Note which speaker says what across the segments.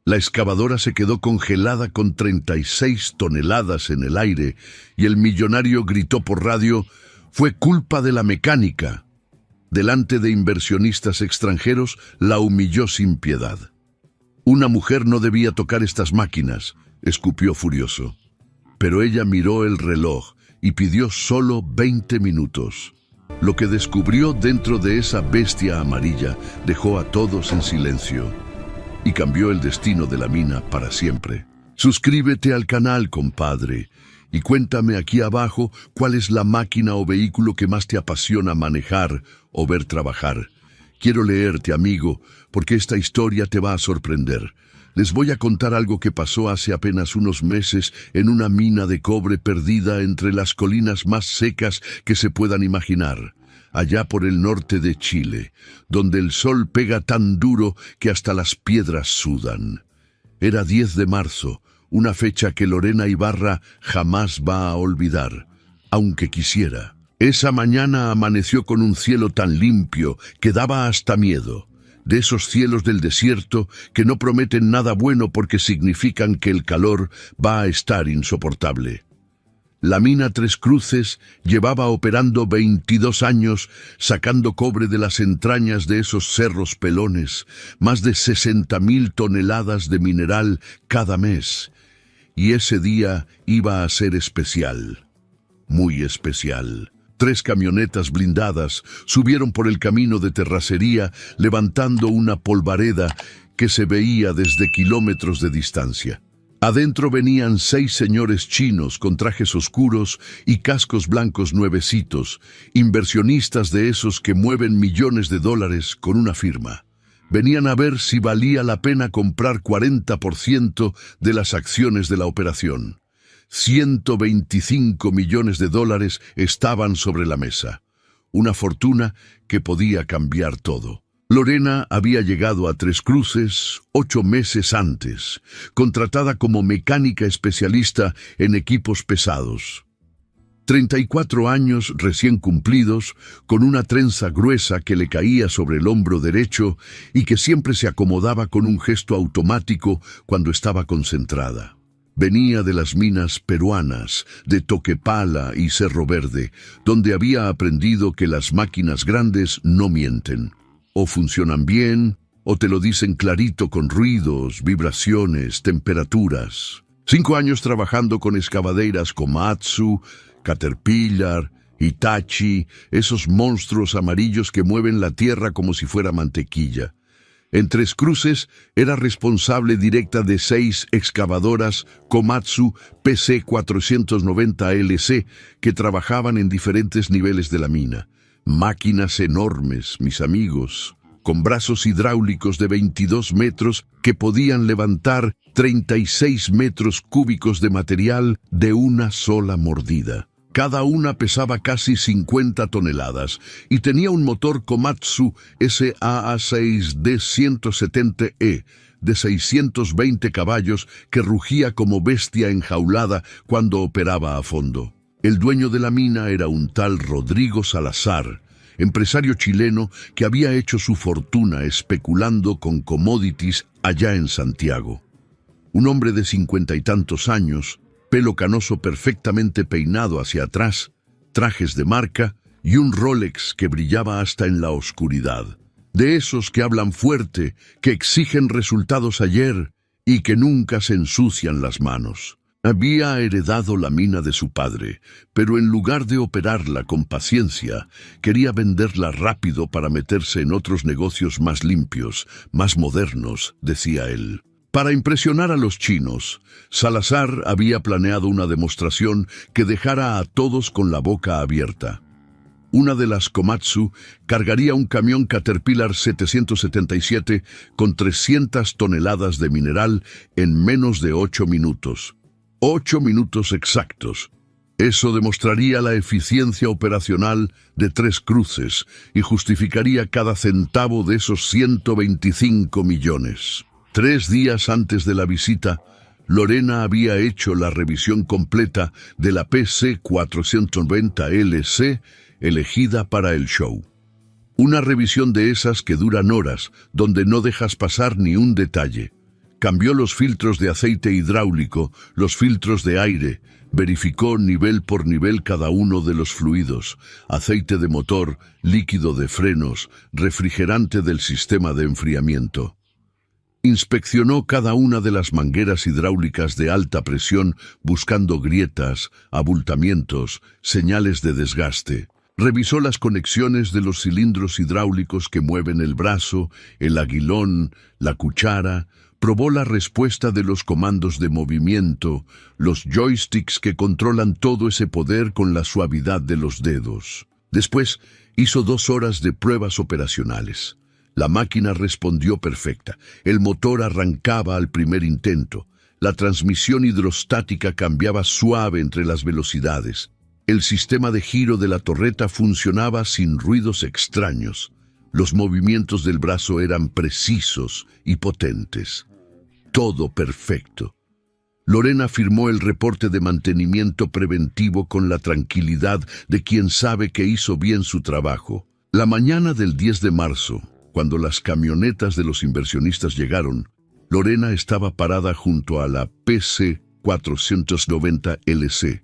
Speaker 1: La excavadora se quedó congelada con 36 toneladas en el aire y el millonario gritó por radio: «Fue culpa de la mecánica». Delante de inversionistas extranjeros, la humilló sin piedad. «Una mujer no debía tocar estas máquinas», escupió furioso. Pero ella miró el reloj y pidió solo 20 minutos. Lo que descubrió dentro de esa bestia amarilla dejó a todos en silencio y cambió el destino de la mina para siempre. Suscríbete al canal, compadre, y cuéntame aquí abajo cuál es la máquina o vehículo que más te apasiona manejar o ver trabajar. Quiero leerte, amigo, porque esta historia te va a sorprender. Les voy a contar algo que pasó hace apenas unos meses en una mina de cobre perdida entre las colinas más secas que se puedan imaginar, allá por el norte de Chile, donde el sol pega tan duro que hasta las piedras sudan. Era 10 de marzo, una fecha que Lorena Ibarra jamás va a olvidar, aunque quisiera. Esa mañana amaneció con un cielo tan limpio que daba hasta miedo. De esos cielos del desierto que no prometen nada bueno porque significan que el calor va a estar insoportable. La mina Tres Cruces llevaba operando 22 años, sacando cobre de las entrañas de esos cerros pelones, más de 60.000 toneladas de mineral cada mes. Y ese día iba a ser especial, muy especial. 3 camionetas blindadas subieron por el camino de terracería levantando una polvareda que se veía desde kilómetros de distancia. Adentro venían 6 señores chinos con trajes oscuros y cascos blancos nuevecitos, inversionistas de esos que mueven millones de dólares con una firma. Venían a ver si valía la pena comprar 40% de las acciones de la operación. 125 millones de dólares estaban sobre la mesa. Una fortuna que podía cambiar todo. Lorena había llegado a Tres Cruces 8 meses antes, contratada como mecánica especialista en equipos pesados. 34 años recién cumplidos, con una trenza gruesa que le caía sobre el hombro derecho y que siempre se acomodaba con un gesto automático cuando estaba concentrada. Venía de las minas peruanas, de Toquepala y Cerro Verde, donde había aprendido que las máquinas grandes no mienten. O funcionan bien, o te lo dicen clarito con ruidos, vibraciones, temperaturas. 5 años trabajando con excavadoras Komatsu, Caterpillar, Hitachi, esos monstruos amarillos que mueven la tierra como si fuera mantequilla. En Tres Cruces era responsable directa de 6 excavadoras Komatsu PC490LC que trabajaban en diferentes niveles de la mina. Máquinas enormes, mis amigos, con brazos hidráulicos de 22 metros que podían levantar 36 metros cúbicos de material de una sola mordida. Cada una pesaba casi 50 toneladas y tenía un motor Komatsu SAA6D170E de 620 caballos que rugía como bestia enjaulada cuando operaba a fondo. El dueño de la mina era un tal Rodrigo Salazar, empresario chileno que había hecho su fortuna especulando con commodities allá en Santiago. Un hombre de 50 y tantos años, pelo canoso perfectamente peinado hacia atrás, trajes de marca y un Rolex que brillaba hasta en la oscuridad. De esos que hablan fuerte, que exigen resultados ayer y que nunca se ensucian las manos. Había heredado la mina de su padre, pero en lugar de operarla con paciencia, quería venderla rápido para meterse en otros negocios más limpios, más modernos, decía él. Para impresionar a los chinos, Salazar había planeado una demostración que dejara a todos con la boca abierta. Una de las Komatsu cargaría un camión Caterpillar 777 con 300 toneladas de mineral en menos de 8 minutos. 8 minutos exactos. Eso demostraría la eficiencia operacional de Tres Cruces y justificaría cada centavo de esos 125 millones. 3 días antes de la visita, Lorena había hecho la revisión completa de la PC490LC elegida para el show. Una revisión de esas que duran horas, donde no dejas pasar ni un detalle. Cambió los filtros de aceite hidráulico, los filtros de aire, verificó nivel por nivel cada uno de los fluidos, aceite de motor, líquido de frenos, refrigerante del sistema de enfriamiento. Inspeccionó cada una de las mangueras hidráulicas de alta presión buscando grietas, abultamientos, señales de desgaste. Revisó las conexiones de los cilindros hidráulicos que mueven el brazo, el aguilón, la cuchara. Probó la respuesta de los comandos de movimiento, los joysticks que controlan todo ese poder con la suavidad de los dedos. Después hizo 2 horas de pruebas operacionales. La máquina respondió perfecta. El motor arrancaba al primer intento. La transmisión hidrostática cambiaba suave entre las velocidades. El sistema de giro de la torreta funcionaba sin ruidos extraños. Los movimientos del brazo eran precisos y potentes. Todo perfecto. Lorena firmó el reporte de mantenimiento preventivo con la tranquilidad de quien sabe que hizo bien su trabajo. La mañana del 10 de marzo, cuando las camionetas de los inversionistas llegaron, Lorena estaba parada junto a la PC490LC,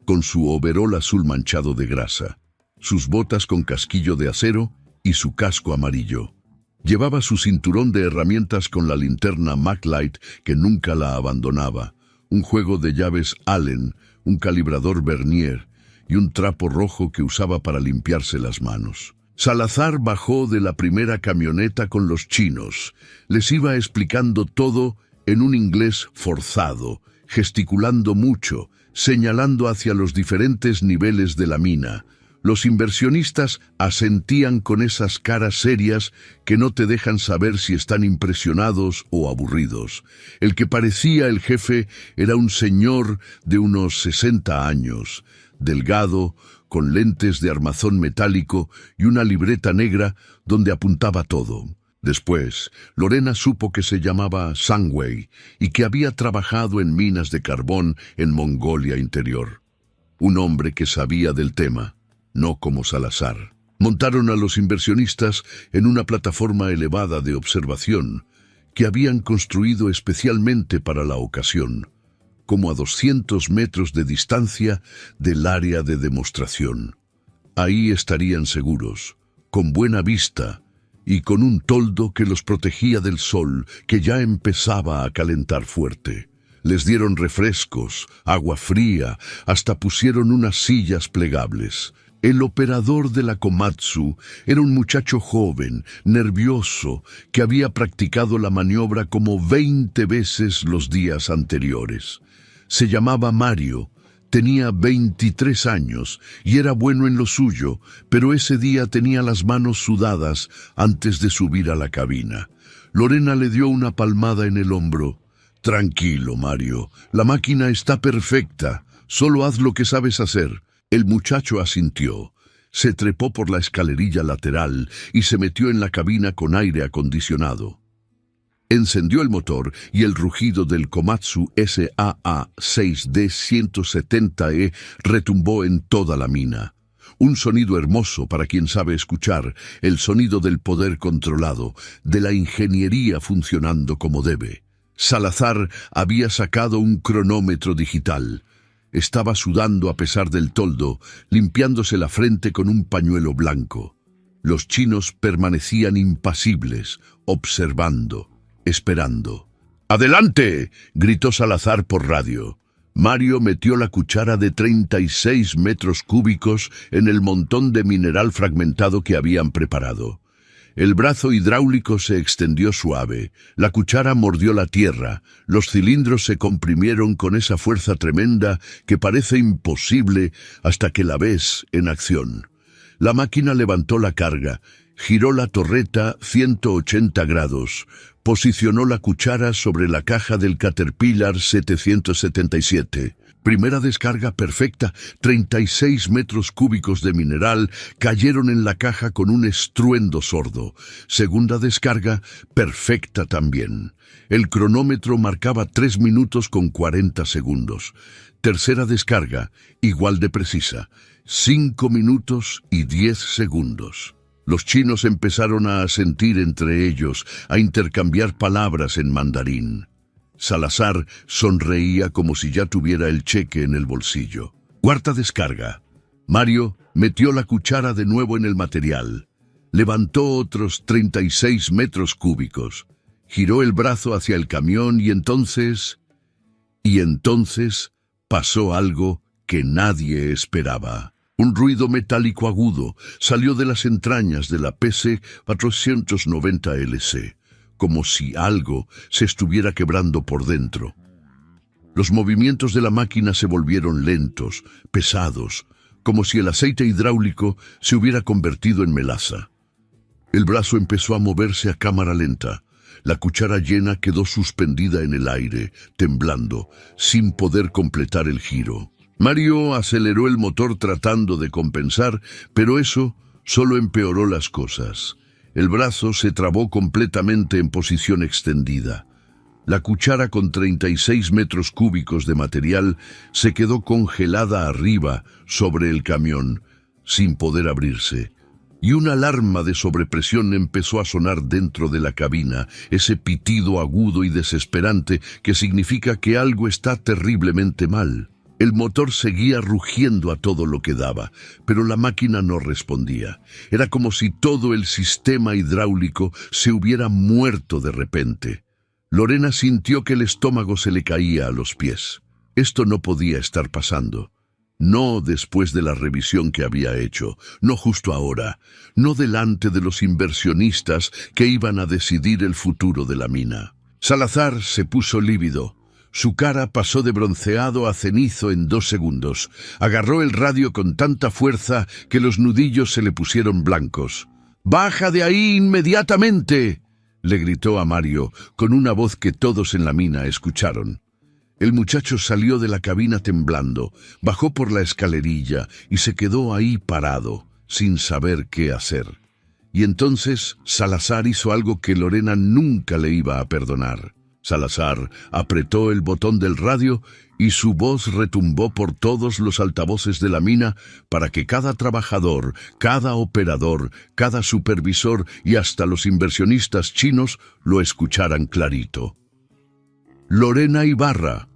Speaker 1: con su overol azul manchado de grasa, sus botas con casquillo de acero y su casco amarillo. Llevaba su cinturón de herramientas con la linterna MacLight que nunca la abandonaba, un juego de llaves Allen, un calibrador Vernier y un trapo rojo que usaba para limpiarse las manos. Salazar bajó de la primera camioneta con los chinos. Les iba explicando todo en un inglés forzado, gesticulando mucho, señalando hacia los diferentes niveles de la mina. Los inversionistas asentían con esas caras serias que no te dejan saber si están impresionados o aburridos. El que parecía el jefe era un señor de unos 60 años, delgado, con lentes de armazón metálico y una libreta negra donde apuntaba todo. Después, Lorena supo que se llamaba Sangwei y que había trabajado en minas de carbón en Mongolia Interior. Un hombre que sabía del tema, no como Salazar. Montaron a los inversionistas en una plataforma elevada de observación que habían construido especialmente para la ocasión, como a 200 metros de distancia del área de demostración. Ahí estarían seguros, con buena vista y con un toldo que los protegía del sol que ya empezaba a calentar fuerte. Les dieron refrescos, agua fría, hasta pusieron unas sillas plegables. El operador de la Komatsu era un muchacho joven, nervioso, que había practicado la maniobra como 20 veces los días anteriores. Se llamaba Mario, tenía 23 años y era bueno en lo suyo, pero ese día tenía las manos sudadas antes de subir a la cabina. Lorena le dio una palmada en el hombro. «Tranquilo, Mario, la máquina está perfecta, solo haz lo que sabes hacer». El muchacho asintió, se trepó por la escalerilla lateral y se metió en la cabina con aire acondicionado. Encendió el motor y el rugido del Komatsu SAA-6D170E retumbó en toda la mina. Un sonido hermoso para quien sabe escuchar, el sonido del poder controlado, de la ingeniería funcionando como debe. Salazar había sacado un cronómetro digital. Estaba sudando a pesar del toldo, limpiándose la frente con un pañuelo blanco. Los chinos permanecían impasibles, observando, esperando. «¡Adelante!», gritó Salazar por radio. Mario metió la cuchara de 36 metros cúbicos en el montón de mineral fragmentado que habían preparado. El brazo hidráulico se extendió suave, la cuchara mordió la tierra, los cilindros se comprimieron con esa fuerza tremenda que parece imposible hasta que la ves en acción. La máquina levantó la carga, giró la torreta 180 grados, posicionó la cuchara sobre la caja del Caterpillar 777. Primera descarga perfecta, 36 metros cúbicos de mineral cayeron en la caja con un estruendo sordo. Segunda descarga, perfecta también. El cronómetro marcaba 3 minutos con 40 segundos. Tercera descarga, igual de precisa, 5 minutos y 10 segundos. Los chinos empezaron a asentir entre ellos, a intercambiar palabras en mandarín. Salazar sonreía como si ya tuviera el cheque en el bolsillo. Cuarta descarga. Mario metió la cuchara de nuevo en el material. Levantó otros 36 metros cúbicos. Giró el brazo hacia el camión y entonces pasó algo que nadie esperaba. Un ruido metálico agudo salió de las entrañas de la PC-490LC, como si algo se estuviera quebrando por dentro. Los movimientos de la máquina se volvieron lentos, pesados, como si el aceite hidráulico se hubiera convertido en melaza. El brazo empezó a moverse a cámara lenta. La cuchara llena quedó suspendida en el aire, temblando, sin poder completar el giro. Mario aceleró el motor tratando de compensar, pero eso solo empeoró las cosas. El brazo se trabó completamente en posición extendida. La cuchara con 36 metros cúbicos de material se quedó congelada arriba sobre el camión, sin poder abrirse. Y una alarma de sobrepresión empezó a sonar dentro de la cabina, ese pitido agudo y desesperante que significa que algo está terriblemente mal. El motor seguía rugiendo a todo lo que daba, pero la máquina no respondía. Era como si todo el sistema hidráulico se hubiera muerto de repente. Lorena sintió que el estómago se le caía a los pies. Esto no podía estar pasando. No después de la revisión que había hecho, no justo ahora, no delante de los inversionistas que iban a decidir el futuro de la mina. Salazar se puso lívido. Su cara pasó de bronceado a cenizo en 2 segundos. Agarró el radio con tanta fuerza que los nudillos se le pusieron blancos. «¡Baja de ahí inmediatamente!», le gritó a Mario, con una voz que todos en la mina escucharon. El muchacho salió de la cabina temblando, bajó por la escalerilla y se quedó ahí parado, sin saber qué hacer. Y entonces Salazar hizo algo que Lorena nunca le iba a perdonar. Salazar apretó el botón del radio y su voz retumbó por todos los altavoces de la mina para que cada trabajador, cada operador, cada supervisor y hasta los inversionistas chinos lo escucharan clarito. «Lorena Ibarra,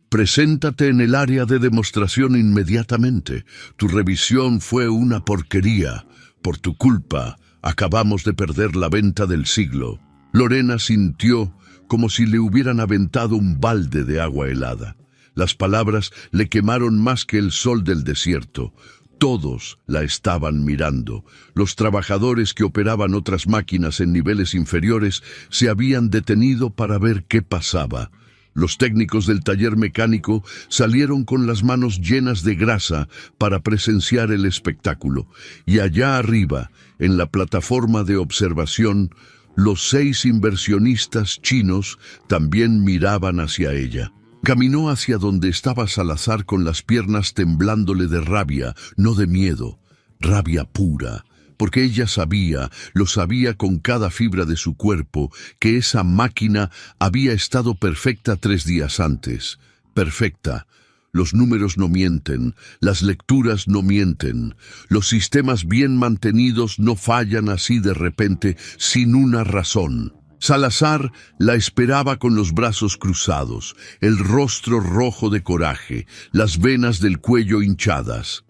Speaker 1: preséntate en el área de demostración inmediatamente. Tu revisión fue una porquería. Por tu culpa, acabamos de perder la venta del siglo». Lorena sintió como si le hubieran aventado un balde de agua helada. Las palabras le quemaron más que el sol del desierto. Todos la estaban mirando. Los trabajadores que operaban otras máquinas en niveles inferiores se habían detenido para ver qué pasaba. Los técnicos del taller mecánico salieron con las manos llenas de grasa para presenciar el espectáculo. Y allá arriba, en la plataforma de observación, los 6 inversionistas chinos también miraban hacia ella. Caminó hacia donde estaba Salazar con las piernas temblándole de rabia, no de miedo, rabia pura, porque ella sabía, lo sabía con cada fibra de su cuerpo, que esa máquina había estado perfecta 3 días antes. Perfecta. Los números no mienten, las lecturas no mienten, los sistemas bien mantenidos no fallan así de repente, sin una razón. Salazar la esperaba con los brazos cruzados, el rostro rojo de coraje, las venas del cuello hinchadas.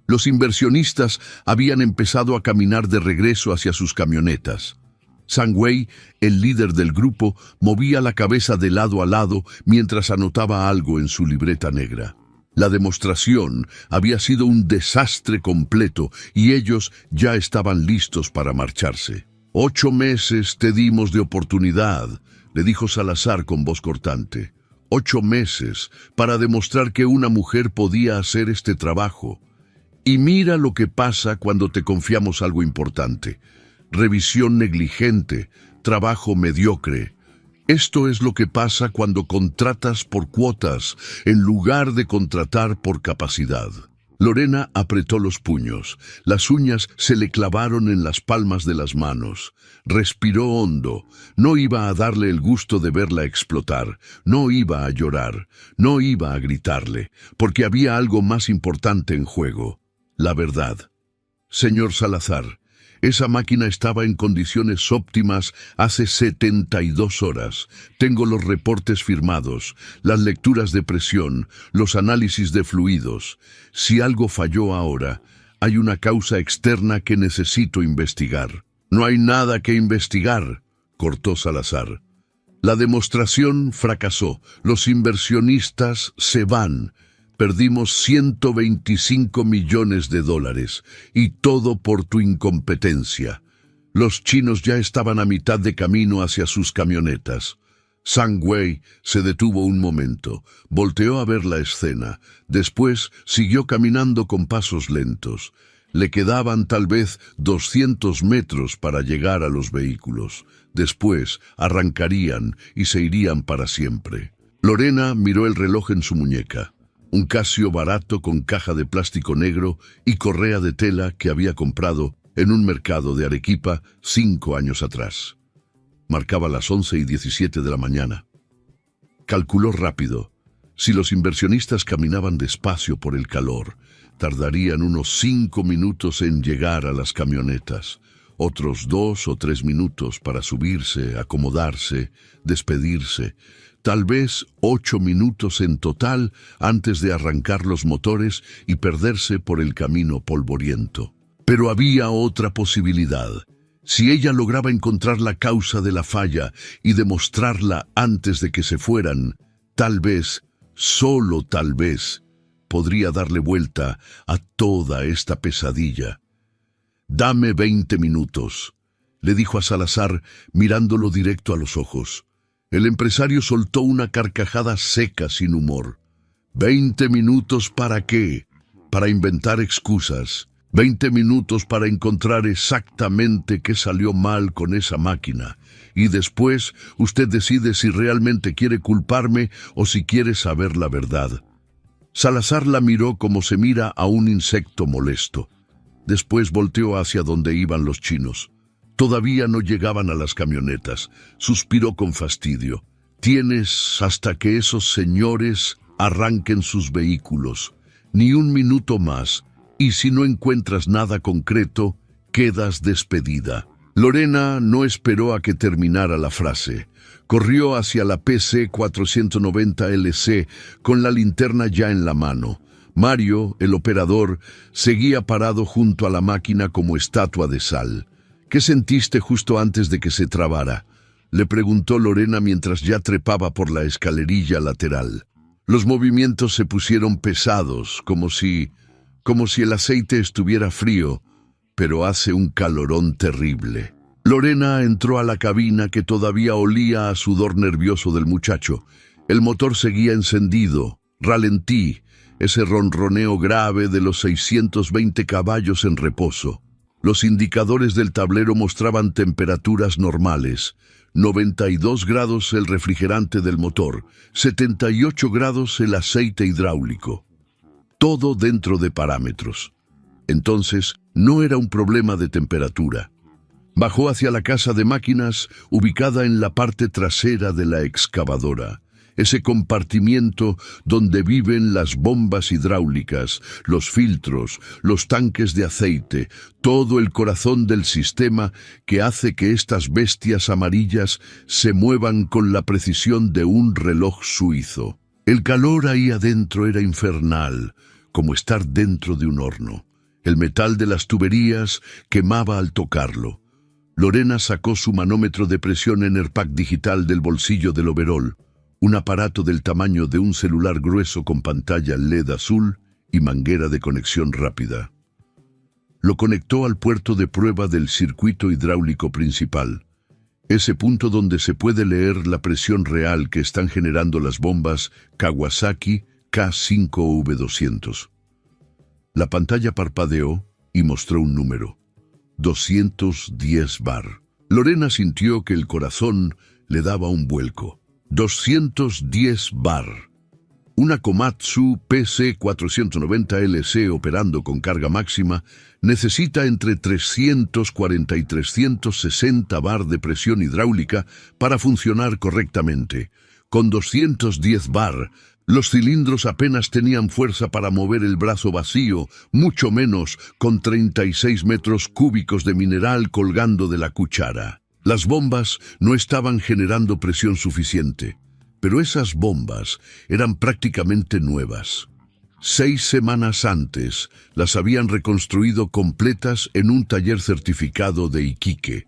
Speaker 1: Los inversionistas habían empezado a caminar de regreso hacia sus camionetas. Zhang Wei, el líder del grupo, movía la cabeza de lado a lado mientras anotaba algo en su libreta negra. La demostración había sido un desastre completo y ellos ya estaban listos para marcharse. 8 meses te dimos de oportunidad, le dijo Salazar con voz cortante. 8 meses para demostrar que una mujer podía hacer este trabajo. Y mira lo que pasa cuando te confiamos algo importante. Revisión negligente, trabajo mediocre. Esto es lo que pasa cuando contratas por cuotas en lugar de contratar por capacidad. Lorena apretó los puños. Las uñas se le clavaron en las palmas de las manos. Respiró hondo. No iba a darle el gusto de verla explotar. No iba a llorar. No iba a gritarle, porque había algo más importante en juego. La verdad. Señor Salazar, Esa máquina estaba en condiciones óptimas hace 72 horas. Tengo los reportes firmados, las lecturas de presión, los análisis de fluidos. Si algo falló ahora, hay una causa externa que necesito investigar. No hay nada que investigar, cortó Salazar. La demostración fracasó. Los inversionistas se van. Perdimos $125 millones y todo por tu incompetencia. Los chinos ya estaban a mitad de camino hacia sus camionetas. Zhang Wei se detuvo un momento, volteó a ver la escena. Después siguió caminando con pasos lentos. Le quedaban tal vez 200 metros para llegar a los vehículos. Después arrancarían y se irían para siempre. Lorena miró el reloj en su muñeca. Un Casio barato con caja de plástico negro y correa de tela que había comprado en un mercado de Arequipa 5 años atrás. Marcaba las 11:17 de la mañana. Calculó rápido. Si los inversionistas caminaban despacio por el calor, tardarían unos 5 minutos en llegar a las camionetas, otros 2 o 3 minutos para subirse, acomodarse, despedirse, tal vez 8 minutos en total antes de arrancar los motores y perderse por el camino polvoriento. Pero había otra posibilidad. Si ella lograba encontrar la causa de la falla y demostrarla antes de que se fueran, tal vez, solo tal vez, podría darle vuelta a toda esta pesadilla. «Dame 20 minutos», le dijo a Salazar mirándolo directo a los ojos. El empresario soltó una carcajada seca sin humor. «¿20 minutos para qué? Para inventar excusas. 20 minutos para encontrar exactamente qué salió mal con esa máquina. Y después usted decide si realmente quiere culparme o si quiere saber la verdad». Salazar la miró como se mira a un insecto molesto. Después volteó hacia donde iban los chinos. Todavía no llegaban a las camionetas. Suspiró con fastidio. «Tienes hasta que esos señores arranquen sus vehículos. Ni un minuto más. Y si no encuentras nada concreto, quedas despedida». Lorena no esperó a que terminara la frase. Corrió hacia la PC 490LC con la linterna ya en la mano. Mario, el operador, seguía parado junto a la máquina como estatua de sal. «¿Qué sentiste justo antes de que se trabara?», le preguntó Lorena mientras ya trepaba por la escalerilla lateral. Los movimientos se pusieron pesados, como si el aceite estuviera frío, pero hace un calorón terrible. Lorena entró a la cabina que todavía olía a sudor nervioso del muchacho. El motor seguía encendido. Ralentí, ese ronroneo grave de los 620 caballos en reposo. Los indicadores del tablero mostraban temperaturas normales. 92 grados el refrigerante del motor, 78 grados el aceite hidráulico. Todo dentro de parámetros. Entonces, no era un problema de temperatura. Bajó hacia la casa de máquinas, ubicada en la parte trasera de la excavadora. Ese compartimiento donde viven las bombas hidráulicas, los filtros, los tanques de aceite, todo el corazón del sistema que hace que estas bestias amarillas se muevan con la precisión de un reloj suizo. El calor ahí adentro era infernal, como estar dentro de un horno. El metal de las tuberías quemaba al tocarlo. Lorena sacó su manómetro de presión Enerpac digital del bolsillo del overol, un aparato del tamaño de un celular grueso con pantalla LED azul y manguera de conexión rápida. Lo conectó al puerto de prueba del circuito hidráulico principal, ese punto donde se puede leer la presión real que están generando las bombas Kawasaki K5V200. La pantalla parpadeó y mostró un número: 210 bar. Lorena sintió que el corazón le daba un vuelco. 210 bar. Una Komatsu PC490LC operando con carga máxima necesita entre 340 y 360 bar de presión hidráulica para funcionar correctamente. Con 210 bar, Los cilindros apenas tenían fuerza para mover el brazo vacío, mucho menos con 36 metros cúbicos de mineral colgando de la cuchara. Las bombas no estaban generando presión suficiente, pero esas bombas eran prácticamente nuevas. 6 semanas antes las habían reconstruido completas en un taller certificado de Iquique.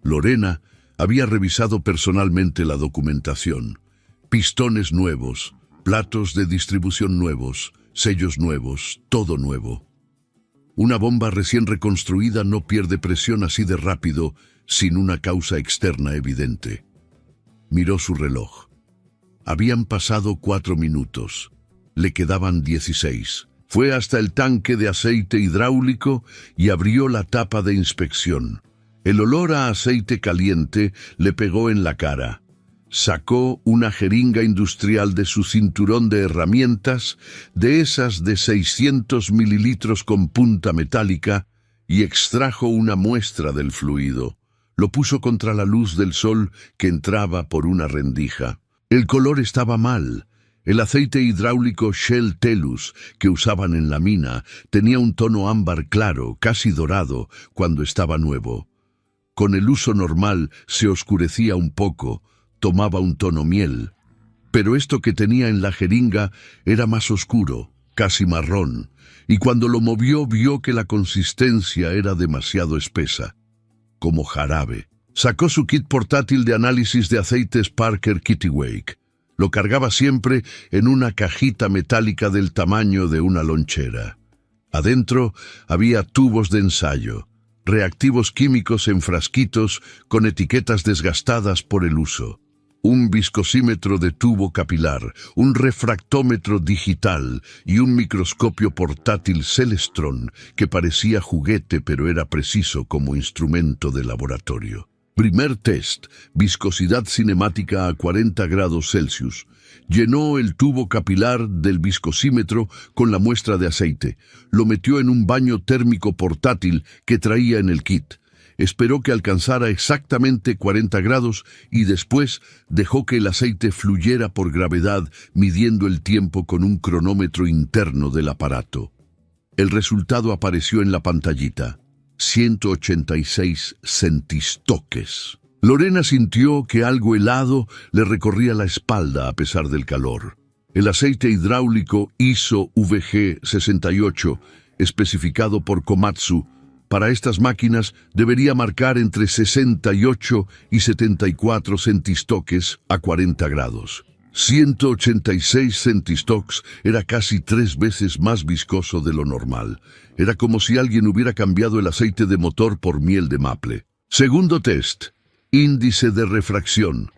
Speaker 1: Lorena había revisado personalmente la documentación. Pistones nuevos, platos de distribución nuevos, sellos nuevos, todo nuevo. Una bomba recién reconstruida no pierde presión así de rápido sin una causa externa evidente. Miró su reloj. Habían pasado 4 minutos. Le quedaban 16. Fue hasta el tanque de aceite hidráulico y abrió la tapa de inspección. El olor a aceite caliente le pegó en la cara. Sacó una jeringa industrial de su cinturón de herramientas, de esas de 600 mililitros con punta metálica, y extrajo una muestra del fluido. Lo puso contra la luz del sol que entraba por una rendija. El color estaba mal. El aceite hidráulico Shell Telus que usaban en la mina tenía un tono ámbar claro, casi dorado, cuando estaba nuevo. Con el uso normal se oscurecía un poco, tomaba un tono miel. Pero esto que tenía en la jeringa era más oscuro, casi marrón, y cuando lo movió vio que la consistencia era demasiado espesa, como jarabe. Sacó su kit portátil de análisis de aceites Parker Kittiwake. Lo cargaba siempre en una cajita metálica del tamaño de una lonchera. Adentro había tubos de ensayo, reactivos químicos en frasquitos con etiquetas desgastadas por el uso, un viscosímetro de tubo capilar, un refractómetro digital y un microscopio portátil Celestron que parecía juguete pero era preciso como instrumento de laboratorio. Primer test, viscosidad cinemática a 40 grados Celsius. Llenó el tubo capilar del viscosímetro con la muestra de aceite. Lo metió en un baño térmico portátil que traía en el kit. Esperó que alcanzara exactamente 40 grados y después dejó que el aceite fluyera por gravedad, midiendo el tiempo con un cronómetro interno del aparato. El resultado apareció en la pantallita. 186 centistoques. Lorena sintió que algo helado le recorría la espalda a pesar del calor. El aceite hidráulico ISO VG 68, especificado por Komatsu, para estas máquinas debería marcar entre 68 y 74 centistoques a 40 grados. 186 centistocks era casi 3 veces más viscoso de lo normal. Era como si alguien hubiera cambiado el aceite de motor por miel de maple. Segundo test, índice de refracción.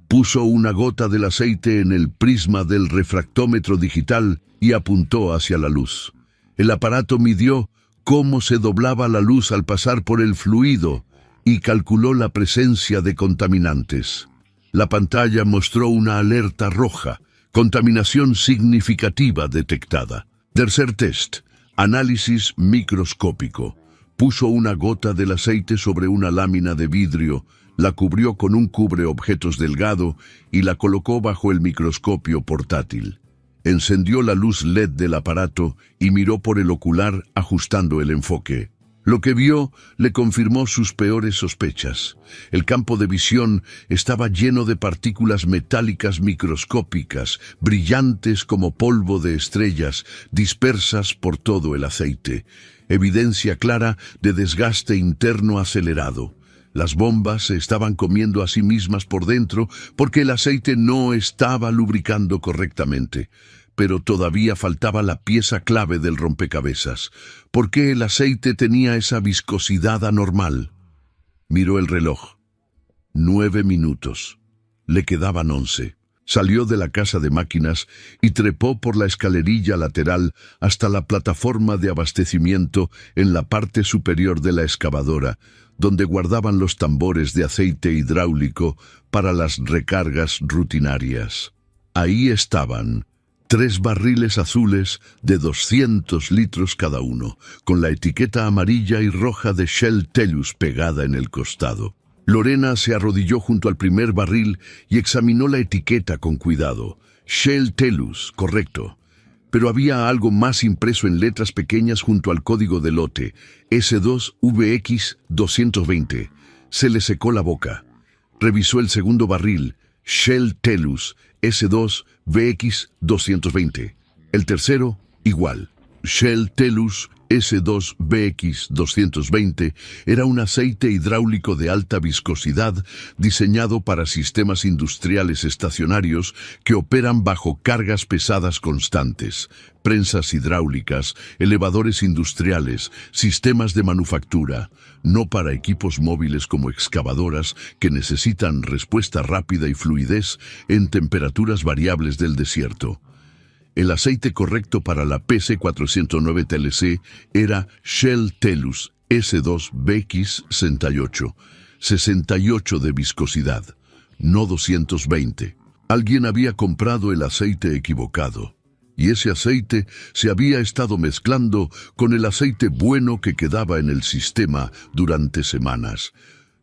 Speaker 1: Puso una gota del aceite en el prisma del refractómetro digital y apuntó hacia la luz. El aparato midió cómo se doblaba la luz al pasar por el fluido y calculó la presencia de contaminantes. La pantalla mostró una alerta roja, contaminación significativa detectada. Tercer test, análisis microscópico. Puso una gota del aceite sobre una lámina de vidrio, la cubrió con un cubreobjetos delgado y la colocó bajo el microscopio portátil. Encendió la luz LED del aparato y miró por el ocular ajustando el enfoque. Lo que vio le confirmó sus peores sospechas. El campo de visión estaba lleno de partículas metálicas microscópicas, brillantes como polvo de estrellas, dispersas por todo el aceite. Evidencia clara de desgaste interno acelerado. Las bombas se estaban comiendo a sí mismas por dentro porque el aceite no estaba lubricando correctamente. Pero todavía faltaba la pieza clave del rompecabezas. ¿Por qué el aceite tenía esa viscosidad anormal? Miró el reloj. 9 minutos. Le quedaban 11. Salió de la casa de máquinas y trepó por la escalerilla lateral hasta la plataforma de abastecimiento en la parte superior de la excavadora, donde guardaban los tambores de aceite hidráulico para las recargas rutinarias. Ahí estaban 3 barriles azules de 200 litros cada uno, con la etiqueta amarilla y roja de Shell Telus pegada en el costado. Lorena se arrodilló junto al primer barril y examinó la etiqueta con cuidado. Shell Telus, correcto. Pero había algo más impreso en letras pequeñas junto al código de lote, S2VX220. Se le secó la boca. Revisó el segundo barril, Shell Telus, S2VX220. El tercero, igual. Shell Telus S2VX220 era un aceite hidráulico de alta viscosidad diseñado para sistemas industriales estacionarios que operan bajo cargas pesadas constantes, prensas hidráulicas, elevadores industriales, sistemas de manufactura, no para equipos móviles como excavadoras que necesitan respuesta rápida y fluidez en temperaturas variables del desierto. El aceite correcto para la PC409 TLC era Shell Telus S2VX68, 68 de viscosidad, no 220. Alguien había comprado el aceite equivocado, y ese aceite se había estado mezclando con el aceite bueno que quedaba en el sistema durante semanas.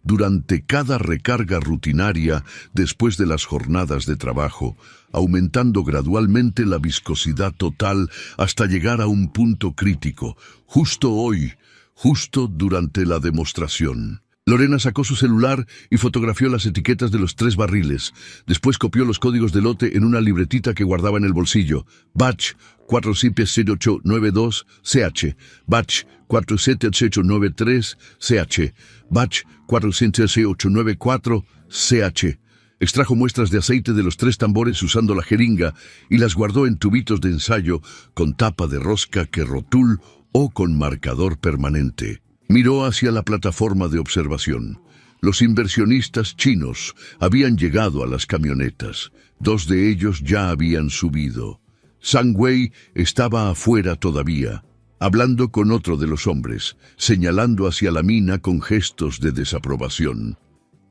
Speaker 1: Durante cada recarga rutinaria después de las jornadas de trabajo, aumentando gradualmente la viscosidad total hasta llegar a un punto crítico, justo hoy, justo durante la demostración. Lorena sacó su celular y fotografió las etiquetas de los 3 barriles. Después copió los códigos de lote en una libretita que guardaba en el bolsillo. Batch 476892CH, Batch 476893CH, Batch 476894CH. Extrajo muestras de aceite de los 3 tambores usando la jeringa y las guardó en tubitos de ensayo con tapa de rosca Kerrotul o con marcador permanente. Miró hacia la plataforma de observación. Los inversionistas chinos habían llegado a las camionetas. 2 de ellos ya habían subido. Zhang Wei estaba afuera todavía, hablando con otro de los hombres, señalando hacia la mina con gestos de desaprobación.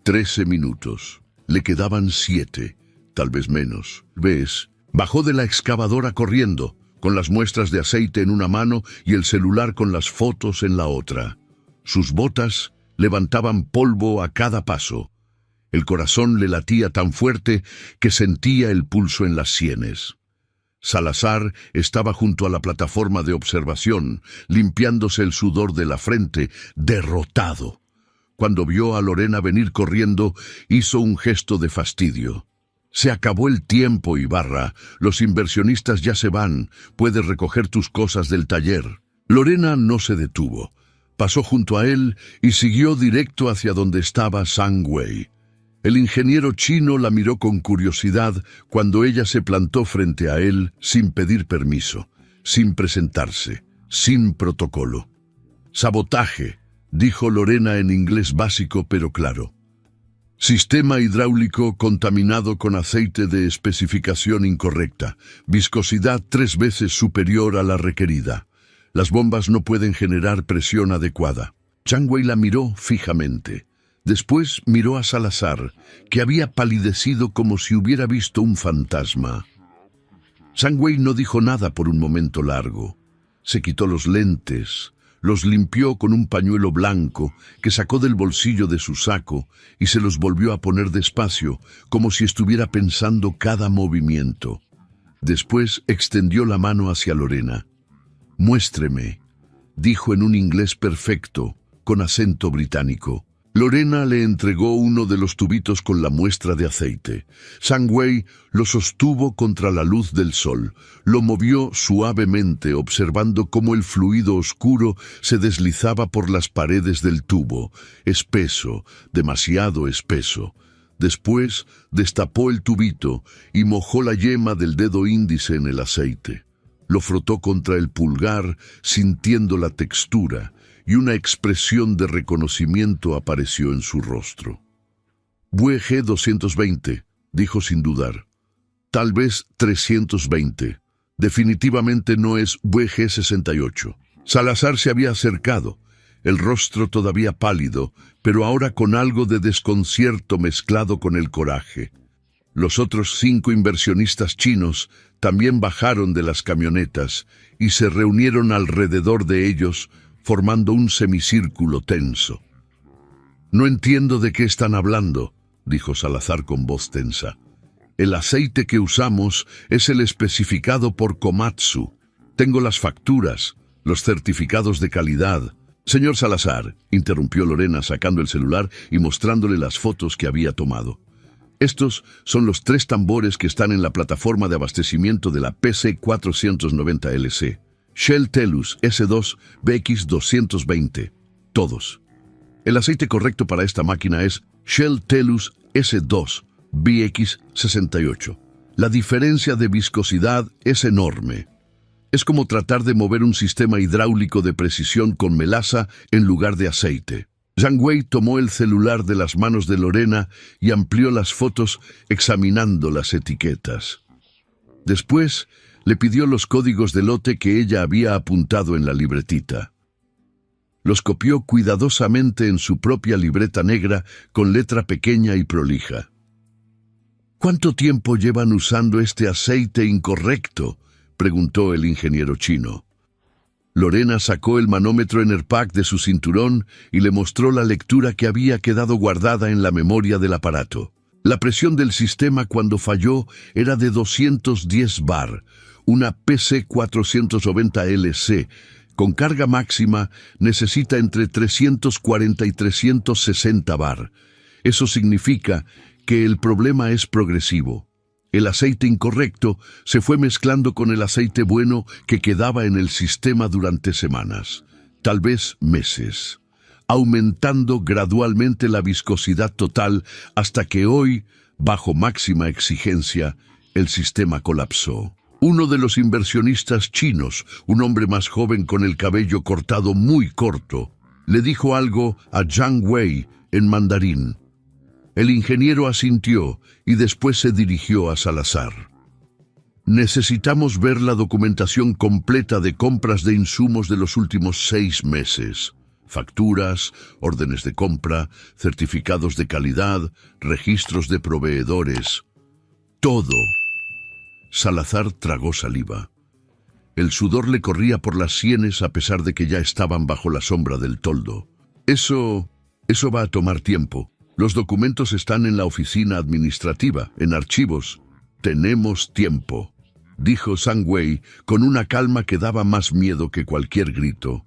Speaker 1: 13 minutos. Le quedaban 7, tal vez menos. ¿Ves? Bajó de la excavadora corriendo, con las muestras de aceite en una mano y el celular con las fotos en la otra. Sus botas levantaban polvo a cada paso. El corazón le latía tan fuerte que sentía el pulso en las sienes. Salazar estaba junto a la plataforma de observación, limpiándose el sudor de la frente, derrotado. Cuando vio a Lorena venir corriendo, hizo un gesto de fastidio. Se acabó el tiempo, Ibarra. Los inversionistas ya se van. Puedes recoger tus cosas del taller. Lorena no se detuvo. Pasó junto a él y siguió directo hacia donde estaba Zhang Wei. El ingeniero chino la miró con curiosidad cuando ella se plantó frente a él sin pedir permiso, sin presentarse, sin protocolo. «Sabotaje», dijo Lorena en inglés básico pero claro. «Sistema hidráulico contaminado con aceite de especificación incorrecta, viscosidad 3 veces superior a la requerida. Las bombas no pueden generar presión adecuada». Zhang Wei la miró fijamente. Después miró a Salazar, que había palidecido como si hubiera visto un fantasma. Zhang Wei no dijo nada por un momento largo. Se quitó los lentes, los limpió con un pañuelo blanco que sacó del bolsillo de su saco y se los volvió a poner despacio, como si estuviera pensando cada movimiento. Después extendió la mano hacia Lorena. «Muéstreme», dijo en un inglés perfecto, con acento británico. Lorena le entregó uno de los tubitos con la muestra de aceite. Zhang Wei lo sostuvo contra la luz del sol, lo movió suavemente observando cómo el fluido oscuro se deslizaba por las paredes del tubo, espeso, demasiado espeso. Después destapó el tubito y mojó la yema del dedo índice en el aceite. Lo frotó contra el pulgar, sintiendo la textura, y una expresión de reconocimiento apareció en su rostro. «VG 220», dijo sin dudar. «Tal vez 320. Definitivamente no es VG 68». Salazar se había acercado, el rostro todavía pálido, pero ahora con algo de desconcierto mezclado con el coraje. Los otros 5 inversionistas chinos también bajaron de las camionetas y se reunieron alrededor de ellos, formando un semicírculo tenso. «No entiendo de qué están hablando», dijo Salazar con voz tensa. El aceite que usamos es el especificado por Komatsu. Tengo las facturas, los certificados de calidad. Señor Salazar, interrumpió Lorena sacando el celular y mostrándole las fotos que había tomado. Estos son los 3 tambores que están en la plataforma de abastecimiento de la PC490LC. Shell Telus S2 BX220. Todos. El aceite correcto para esta máquina es Shell Telus S2 BX68. La diferencia de viscosidad es enorme. Es como tratar de mover un sistema hidráulico de precisión con melaza en lugar de aceite. Zhang Wei tomó el celular de las manos de Lorena y amplió las fotos examinando las etiquetas. Después, le pidió los códigos de lote que ella había apuntado en la libretita. Los copió cuidadosamente en su propia libreta negra con letra pequeña y prolija. ¿Cuánto tiempo llevan usando este aceite incorrecto?, preguntó el ingeniero chino. Lorena sacó el manómetro Enerpac de su cinturón y le mostró la lectura que había quedado guardada en la memoria del aparato. La presión del sistema cuando falló era de 210 bar. Una PC490LC con carga máxima necesita entre 340 y 360 bar. Eso significa que el problema es progresivo. El aceite incorrecto se fue mezclando con el aceite bueno que quedaba en el sistema durante semanas, tal vez meses, aumentando gradualmente la viscosidad total hasta que hoy, bajo máxima exigencia, el sistema colapsó. Uno de los inversionistas chinos, un hombre más joven con el cabello cortado muy corto, le dijo algo a Zhang Wei en mandarín. El ingeniero asintió y después se dirigió a Salazar. Necesitamos ver la documentación completa de compras de insumos de los últimos 6 meses. Facturas, órdenes de compra, certificados de calidad, registros de proveedores. Todo. Salazar tragó saliva. El sudor le corría por las sienes a pesar de que ya estaban bajo la sombra del toldo. Eso va a tomar tiempo. Los documentos están en la oficina administrativa, en archivos. Tenemos tiempo, dijo Zhang Wei con una calma que daba más miedo que cualquier grito.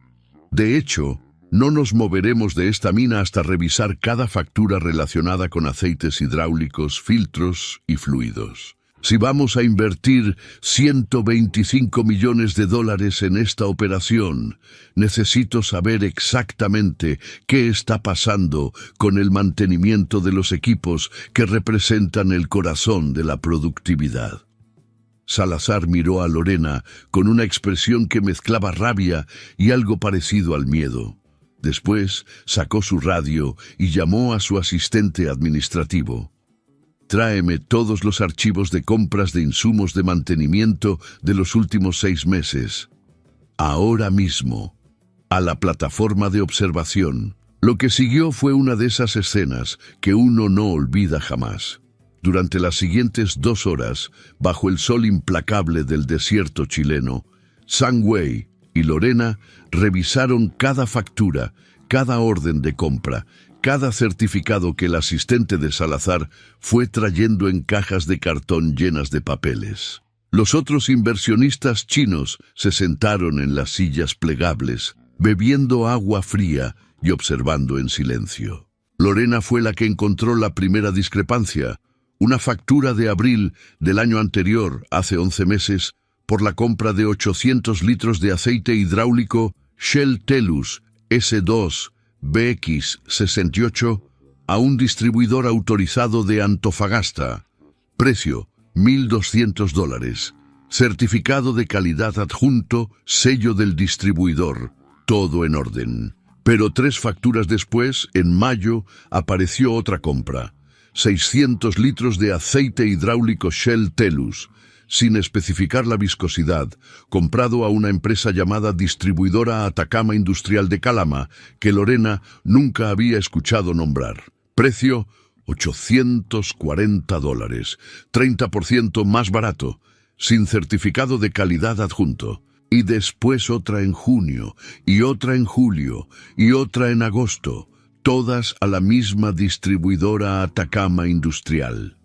Speaker 1: De hecho, no nos moveremos de esta mina hasta revisar cada factura relacionada con aceites hidráulicos, filtros y fluidos. Si vamos a invertir $125 millones en esta operación, necesito saber exactamente qué está pasando con el mantenimiento de los equipos que representan el corazón de la productividad. Salazar miró a Lorena con una expresión que mezclaba rabia y algo parecido al miedo. Después sacó su radio y llamó a su asistente administrativo. Tráeme todos los archivos de compras de insumos de mantenimiento de los últimos 6 meses. Ahora mismo. A la plataforma de observación. Lo que siguió fue una de esas escenas que uno no olvida jamás. Durante las siguientes 2 horas, bajo el sol implacable del desierto chileno, Zhang Wei y Lorena revisaron cada factura, cada orden de compra, cada certificado que el asistente de Salazar fue trayendo en cajas de cartón llenas de papeles. Los otros inversionistas chinos se sentaron en las sillas plegables, bebiendo agua fría y observando en silencio. Lorena fue la que encontró la primera discrepancia, una factura de abril del año anterior, hace 11 meses, por la compra de 800 litros de aceite hidráulico Shell Telus S2 BX68 a un distribuidor autorizado de Antofagasta. Precio, $1,200. Certificado de calidad adjunto, sello del distribuidor. Todo en orden. Pero 3 facturas después, en mayo, apareció otra compra. 600 litros de aceite hidráulico Shell Telus, sin especificar la viscosidad, comprado a una empresa llamada Distribuidora Atacama Industrial de Calama, que Lorena nunca había escuchado nombrar. Precio, $840, 30% más barato, sin certificado de calidad adjunto. Y después otra en junio, y otra en julio, y otra en agosto, todas a la misma Distribuidora Atacama Industrial.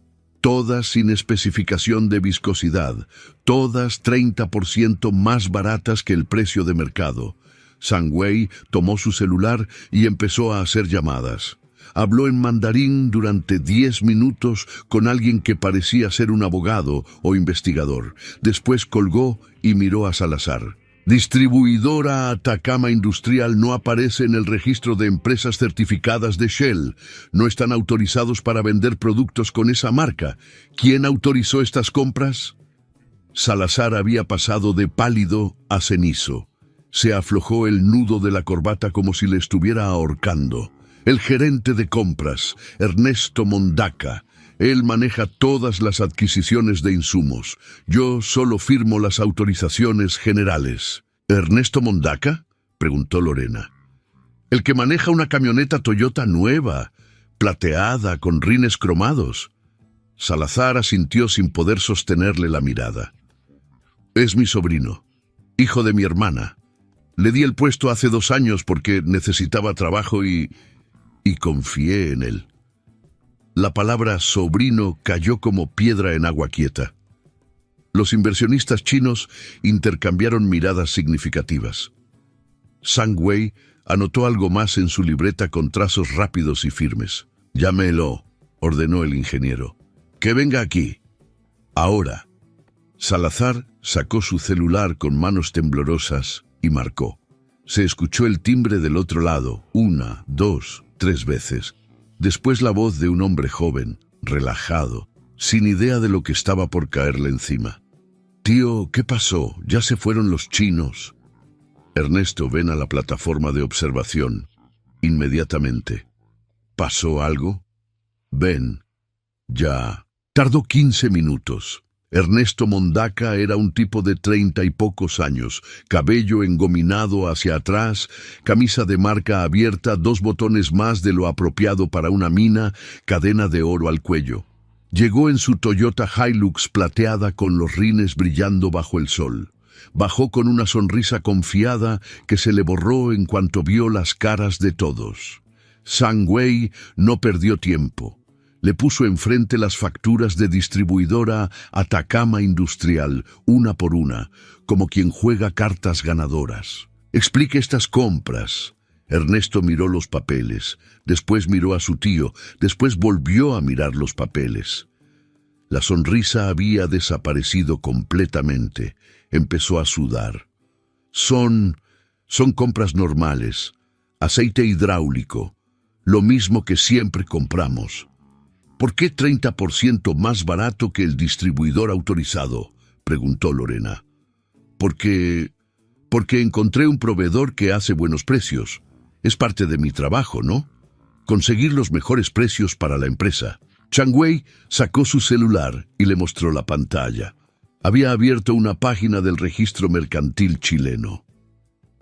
Speaker 1: todas sin especificación de viscosidad, todas 30% más baratas que el precio de mercado. Zhang Wei tomó su celular y empezó a hacer llamadas. Habló en mandarín durante 10 minutos con alguien que parecía ser un abogado o investigador. Después colgó y miró a Salazar. Distribuidora Atacama Industrial no aparece en el registro de empresas certificadas de Shell. No están autorizados para vender productos con esa marca. ¿Quién autorizó estas compras? Salazar había pasado de pálido a cenizo. Se aflojó el nudo de la corbata como si le estuviera ahorcando. El gerente de compras, Ernesto Mondaca. Él maneja todas las adquisiciones de insumos. Yo solo firmo las autorizaciones generales. ¿Ernesto Mondaca?, preguntó Lorena. El que maneja una camioneta Toyota nueva, plateada, con rines cromados. Salazar asintió sin poder sostenerle la mirada. Es mi sobrino, hijo de mi hermana. Le di el puesto hace 2 años porque necesitaba trabajo y confié en él. La palabra sobrino cayó como piedra en agua quieta. Los inversionistas chinos intercambiaron miradas significativas. Zhang Wei anotó algo más en su libreta con trazos rápidos y firmes. «Llámelo», ordenó el ingeniero. «Que venga aquí. Ahora». Salazar sacó su celular con manos temblorosas y marcó. Se escuchó el timbre del otro lado, 1, 2, 3 veces. Después la voz de un hombre joven, relajado, sin idea de lo que estaba por caerle encima. «Tío, ¿qué pasó? ¿Ya se fueron los chinos?» Ernesto ven a la plataforma de observación. Inmediatamente. ¿Pasó algo? Ven. Ya. Tardó 15 minutos. Ernesto Mondaca era un tipo de 30 y pocos años, cabello engominado hacia atrás, camisa de marca abierta, 2 botones más de lo apropiado para una mina, cadena de oro al cuello. Llegó en su Toyota Hilux plateada con los rines brillando bajo el sol. Bajó con una sonrisa confiada que se le borró en cuanto vio las caras de todos. Zhang Wei no perdió tiempo. Le puso enfrente las facturas de distribuidora Atacama Industrial, una por una, como quien juega cartas ganadoras. «Explique estas compras». Ernesto miró los papeles, después miró a su tío, después volvió a mirar los papeles. La sonrisa había desaparecido completamente. Empezó a sudar. Son compras normales. Aceite hidráulico, lo mismo que siempre compramos. «¿Por qué 30% más barato que el distribuidor autorizado?», preguntó Lorena. Porque encontré un proveedor que hace buenos precios. Es parte de mi trabajo, ¿no? Conseguir los mejores precios para la empresa». Zhang Wei sacó su celular y le mostró la pantalla. Había abierto una página del registro mercantil chileno.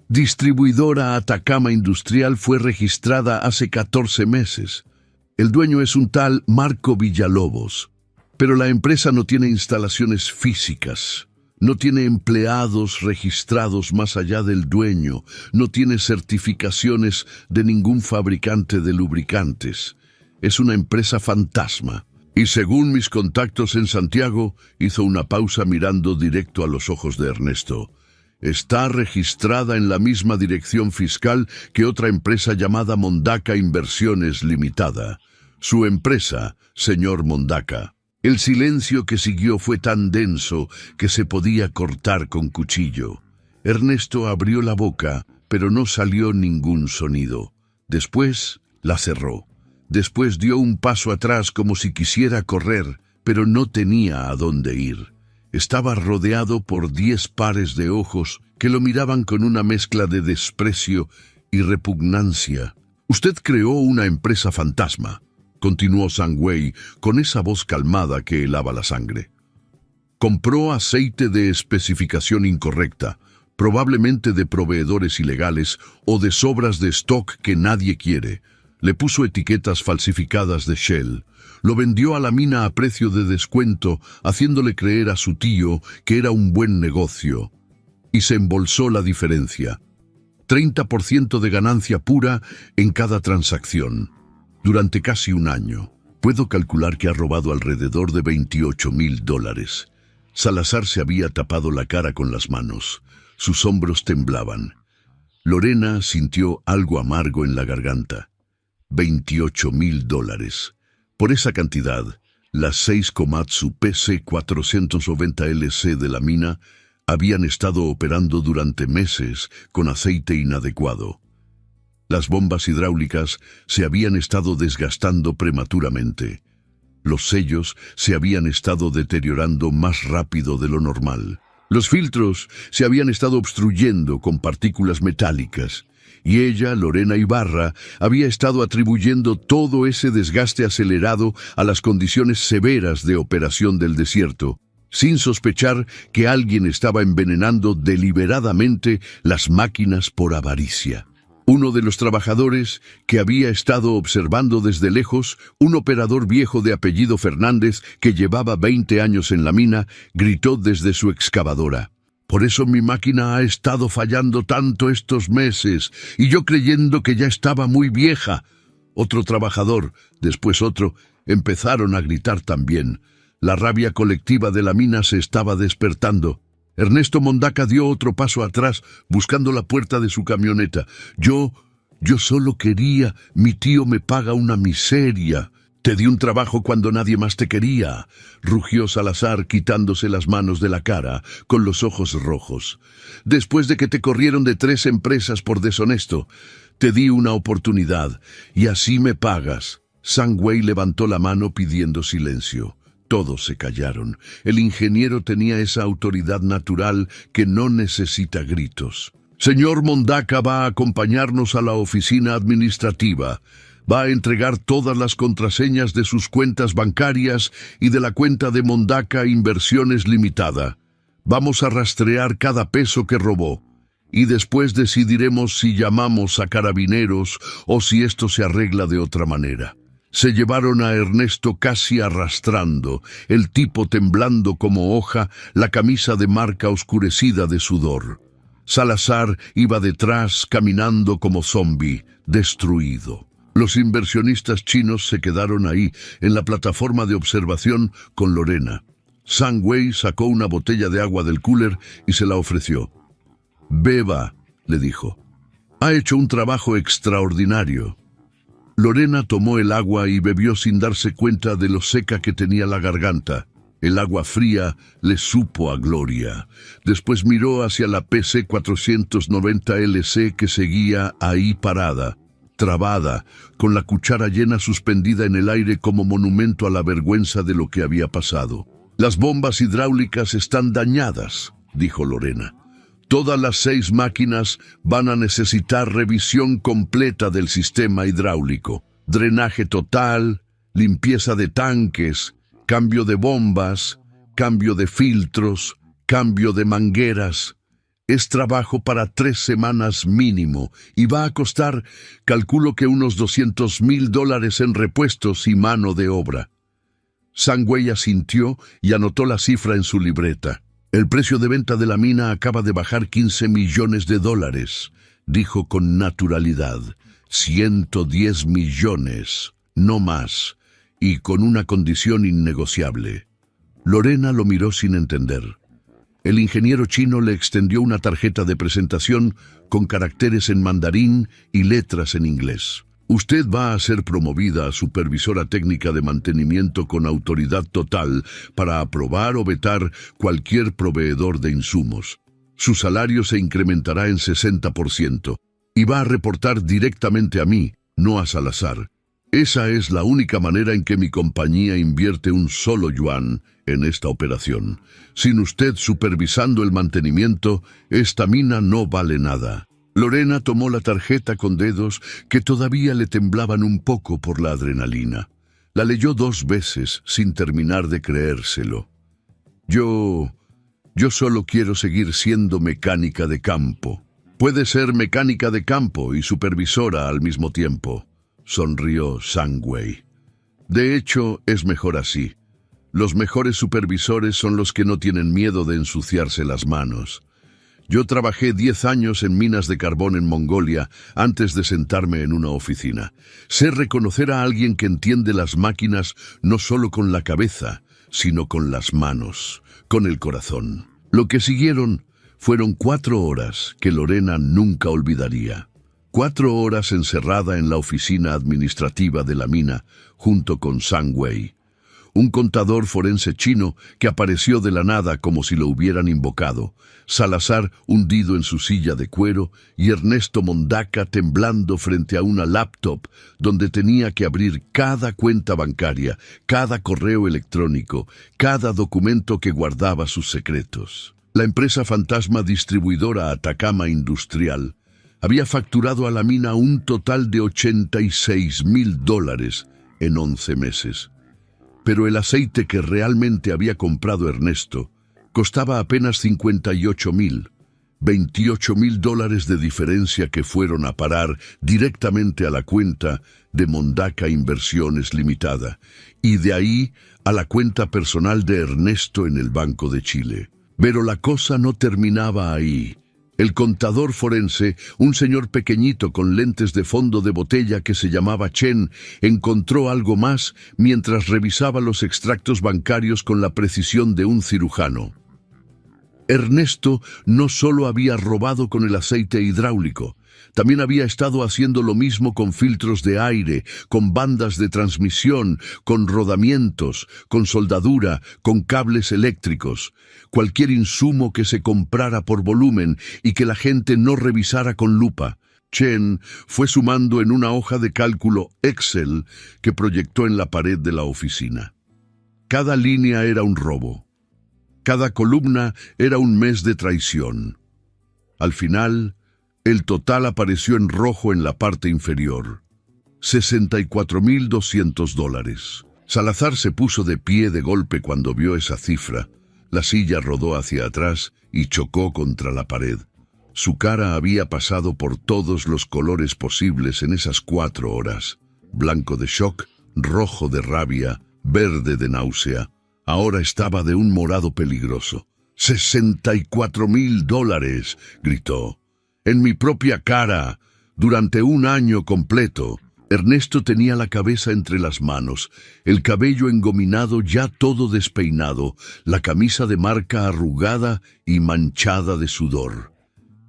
Speaker 1: Distribuidora Atacama Industrial fue registrada hace 14 meses. El dueño es un tal Marco Villalobos, pero la empresa no tiene instalaciones físicas, no tiene empleados registrados más allá del dueño, no tiene certificaciones de ningún fabricante de lubricantes. Es una empresa fantasma. Y según mis contactos en Santiago, hizo una pausa mirando directo a los ojos de Ernesto. Está registrada en la misma dirección fiscal que otra empresa llamada Mondaca Inversiones Limitada. Su empresa, señor Mondaca. El silencio que siguió fue tan denso que se podía cortar con cuchillo. Ernesto abrió la boca, pero no salió ningún sonido. Después la cerró. Después dio un paso atrás como si quisiera correr, pero no tenía a dónde ir. Estaba rodeado por 10 pares de ojos que lo miraban con una mezcla de desprecio y repugnancia. «Usted creó una empresa fantasma», continuó Zhang Wei con esa voz calmada que helaba la sangre. «Compró aceite de especificación incorrecta, probablemente de proveedores ilegales o de sobras de stock que nadie quiere. Le puso etiquetas falsificadas de Shell. Lo vendió a la mina a precio de descuento, haciéndole creer a su tío que era un buen negocio. Y se embolsó la diferencia. 30% de ganancia pura en cada transacción. Durante casi un año. Puedo calcular que ha robado alrededor de $28,000. Salazar se había tapado la cara con las manos. Sus hombros temblaban. Lorena sintió algo amargo en la garganta. $28,000. Por esa cantidad, las 6 Komatsu PC-490LC de la mina habían estado operando durante meses con aceite inadecuado. Las bombas hidráulicas se habían estado desgastando prematuramente. Los sellos se habían estado deteriorando más rápido de lo normal. Los filtros se habían estado obstruyendo con partículas metálicas. Y ella, Lorena Ibarra, había estado atribuyendo todo ese desgaste acelerado a las condiciones severas de operación del desierto, sin sospechar que alguien estaba envenenando deliberadamente las máquinas por avaricia. Uno de los trabajadores que había estado observando desde lejos, un operador viejo de apellido Fernández que llevaba 20 años en la mina, gritó desde su excavadora: «Por eso mi máquina ha estado fallando tanto estos meses, y yo creyendo que ya estaba muy vieja». Otro trabajador, después otro, empezaron a gritar también. La rabia colectiva de la mina se estaba despertando. Ernesto Mondaca dio otro paso atrás, buscando la puerta de su camioneta. Yo solo quería, mi tío me paga una miseria. Te di un trabajo cuando nadie más te quería, rugió Salazar quitándose las manos de la cara, con los ojos rojos. Después de que te corrieron de 3 empresas por deshonesto, te di una oportunidad, y así me pagas. Sangwei levantó la mano pidiendo silencio. Todos se callaron. El ingeniero tenía esa autoridad natural que no necesita gritos. Señor Mondaca va a acompañarnos a la oficina administrativa. Va a entregar todas las contraseñas de sus cuentas bancarias y de la cuenta de Mondaca Inversiones Limitada. Vamos a rastrear cada peso que robó. Y después decidiremos si llamamos a carabineros o si esto se arregla de otra manera. Se llevaron a Ernesto casi arrastrando, el tipo temblando como hoja, la camisa de marca oscurecida de sudor. Salazar iba detrás, caminando como zombi, destruido. Los inversionistas chinos se quedaron ahí, en la plataforma de observación, con Lorena. Sangwei sacó una botella de agua del cooler y se la ofreció. «Beba», le dijo. «Ha hecho un trabajo extraordinario». Lorena tomó el agua y bebió sin darse cuenta de lo seca que tenía la garganta. El agua fría le supo a gloria. Después miró hacia la PC-490LC que seguía ahí parada, trabada, con la cuchara llena suspendida en el aire como monumento a la vergüenza de lo que había pasado. «Las bombas hidráulicas están dañadas», dijo Lorena. «Todas las 6 máquinas van a necesitar revisión completa del sistema hidráulico. Drenaje total, limpieza de tanques, cambio de bombas, cambio de filtros, cambio de mangueras. Es trabajo para 3 semanas mínimo y va a costar, calculo que unos $200,000 en repuestos y mano de obra». Sangwei asintió y anotó la cifra en su libreta. «El precio de venta de la mina acaba de bajar $15 millones, dijo con naturalidad. 110 millones, no más, y con una condición innegociable». Lorena lo miró sin entender. El ingeniero chino le extendió una tarjeta de presentación con caracteres en mandarín y letras en inglés. «Usted va a ser promovida a supervisora técnica de mantenimiento con autoridad total para aprobar o vetar cualquier proveedor de insumos. Su salario se incrementará en 60% y va a reportar directamente a mí, no a Salazar. Esa es la única manera en que mi compañía invierte un solo yuan en esta operación. Sin usted supervisando el mantenimiento, esta mina no vale nada». Lorena tomó la tarjeta con dedos que todavía le temblaban un poco por la adrenalina. La leyó 2 veces sin terminar de creérselo. Yo solo quiero seguir siendo mecánica de campo». «Puede ser mecánica de campo y supervisora al mismo tiempo», sonrió Sangwei. «De hecho, es mejor así. Los mejores supervisores son los que no tienen miedo de ensuciarse las manos. Yo trabajé 10 años en minas de carbón en Mongolia antes de sentarme en una oficina. Sé reconocer a alguien que entiende las máquinas no solo con la cabeza, sino con las manos, con el corazón. Lo que siguieron fueron 4 horas que Lorena nunca olvidaría. 4 horas encerrada en la oficina administrativa de la mina, junto con Sang Wei, un contador forense chino que apareció de la nada como si lo hubieran invocado, Salazar hundido en su silla de cuero y Ernesto Mondaca temblando frente a una laptop donde tenía que abrir cada cuenta bancaria, cada correo electrónico, cada documento que guardaba sus secretos. La empresa fantasma distribuidora Atacama Industrial había facturado a la mina un total de $86,000 en 11 meses. Pero el aceite que realmente había comprado Ernesto costaba apenas 58,000, $28,000 de diferencia que fueron a parar directamente a la cuenta de Mondaca Inversiones Limitada y de ahí a la cuenta personal de Ernesto en el Banco de Chile. Pero la cosa no terminaba ahí. El contador forense, un señor pequeñito con lentes de fondo de botella que se llamaba Chen, encontró algo más mientras revisaba los extractos bancarios con la precisión de un cirujano. Ernesto no solo había robado con el aceite hidráulico, también había estado haciendo lo mismo con filtros de aire, con bandas de transmisión, con rodamientos, con soldadura, con cables eléctricos, cualquier insumo que se comprara por volumen y que la gente no revisara con lupa. Chen fue sumando en una hoja de cálculo Excel que proyectó en la pared de la oficina. Cada línea era un robo. Cada columna era un mes de traición. Al final, el total apareció en rojo en la parte inferior. $64,200. Salazar se puso de pie de golpe cuando vio esa cifra. La silla rodó hacia atrás y chocó contra la pared. Su cara había pasado por todos los colores posibles en esas 4 horas. Blanco de shock, rojo de rabia, verde de náusea. Ahora estaba de un morado peligroso. $64,000, gritó. En mi propia cara, durante un año completo. Ernesto tenía la cabeza entre las manos, el cabello engominado ya todo despeinado, la camisa de marca arrugada y manchada de sudor.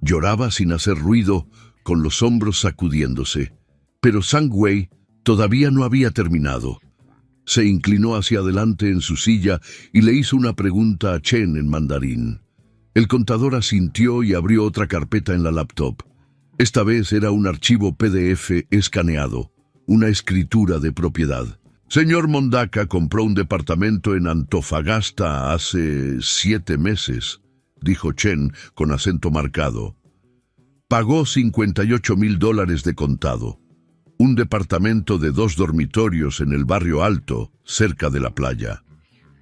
Speaker 1: Lloraba sin hacer ruido, con los hombros sacudiéndose. Pero Sang Wei todavía no había terminado. Se inclinó hacia adelante en su silla y le hizo una pregunta a Chen en mandarín. El contador asintió y abrió otra carpeta en la laptop. Esta vez era un archivo PDF escaneado, una escritura de propiedad. Señor Mondaca compró un departamento en Antofagasta hace 7 meses, dijo Chen con acento marcado. Pagó $58,000 de contado. Un departamento de 2 dormitorios en el barrio Alto, cerca de la playa.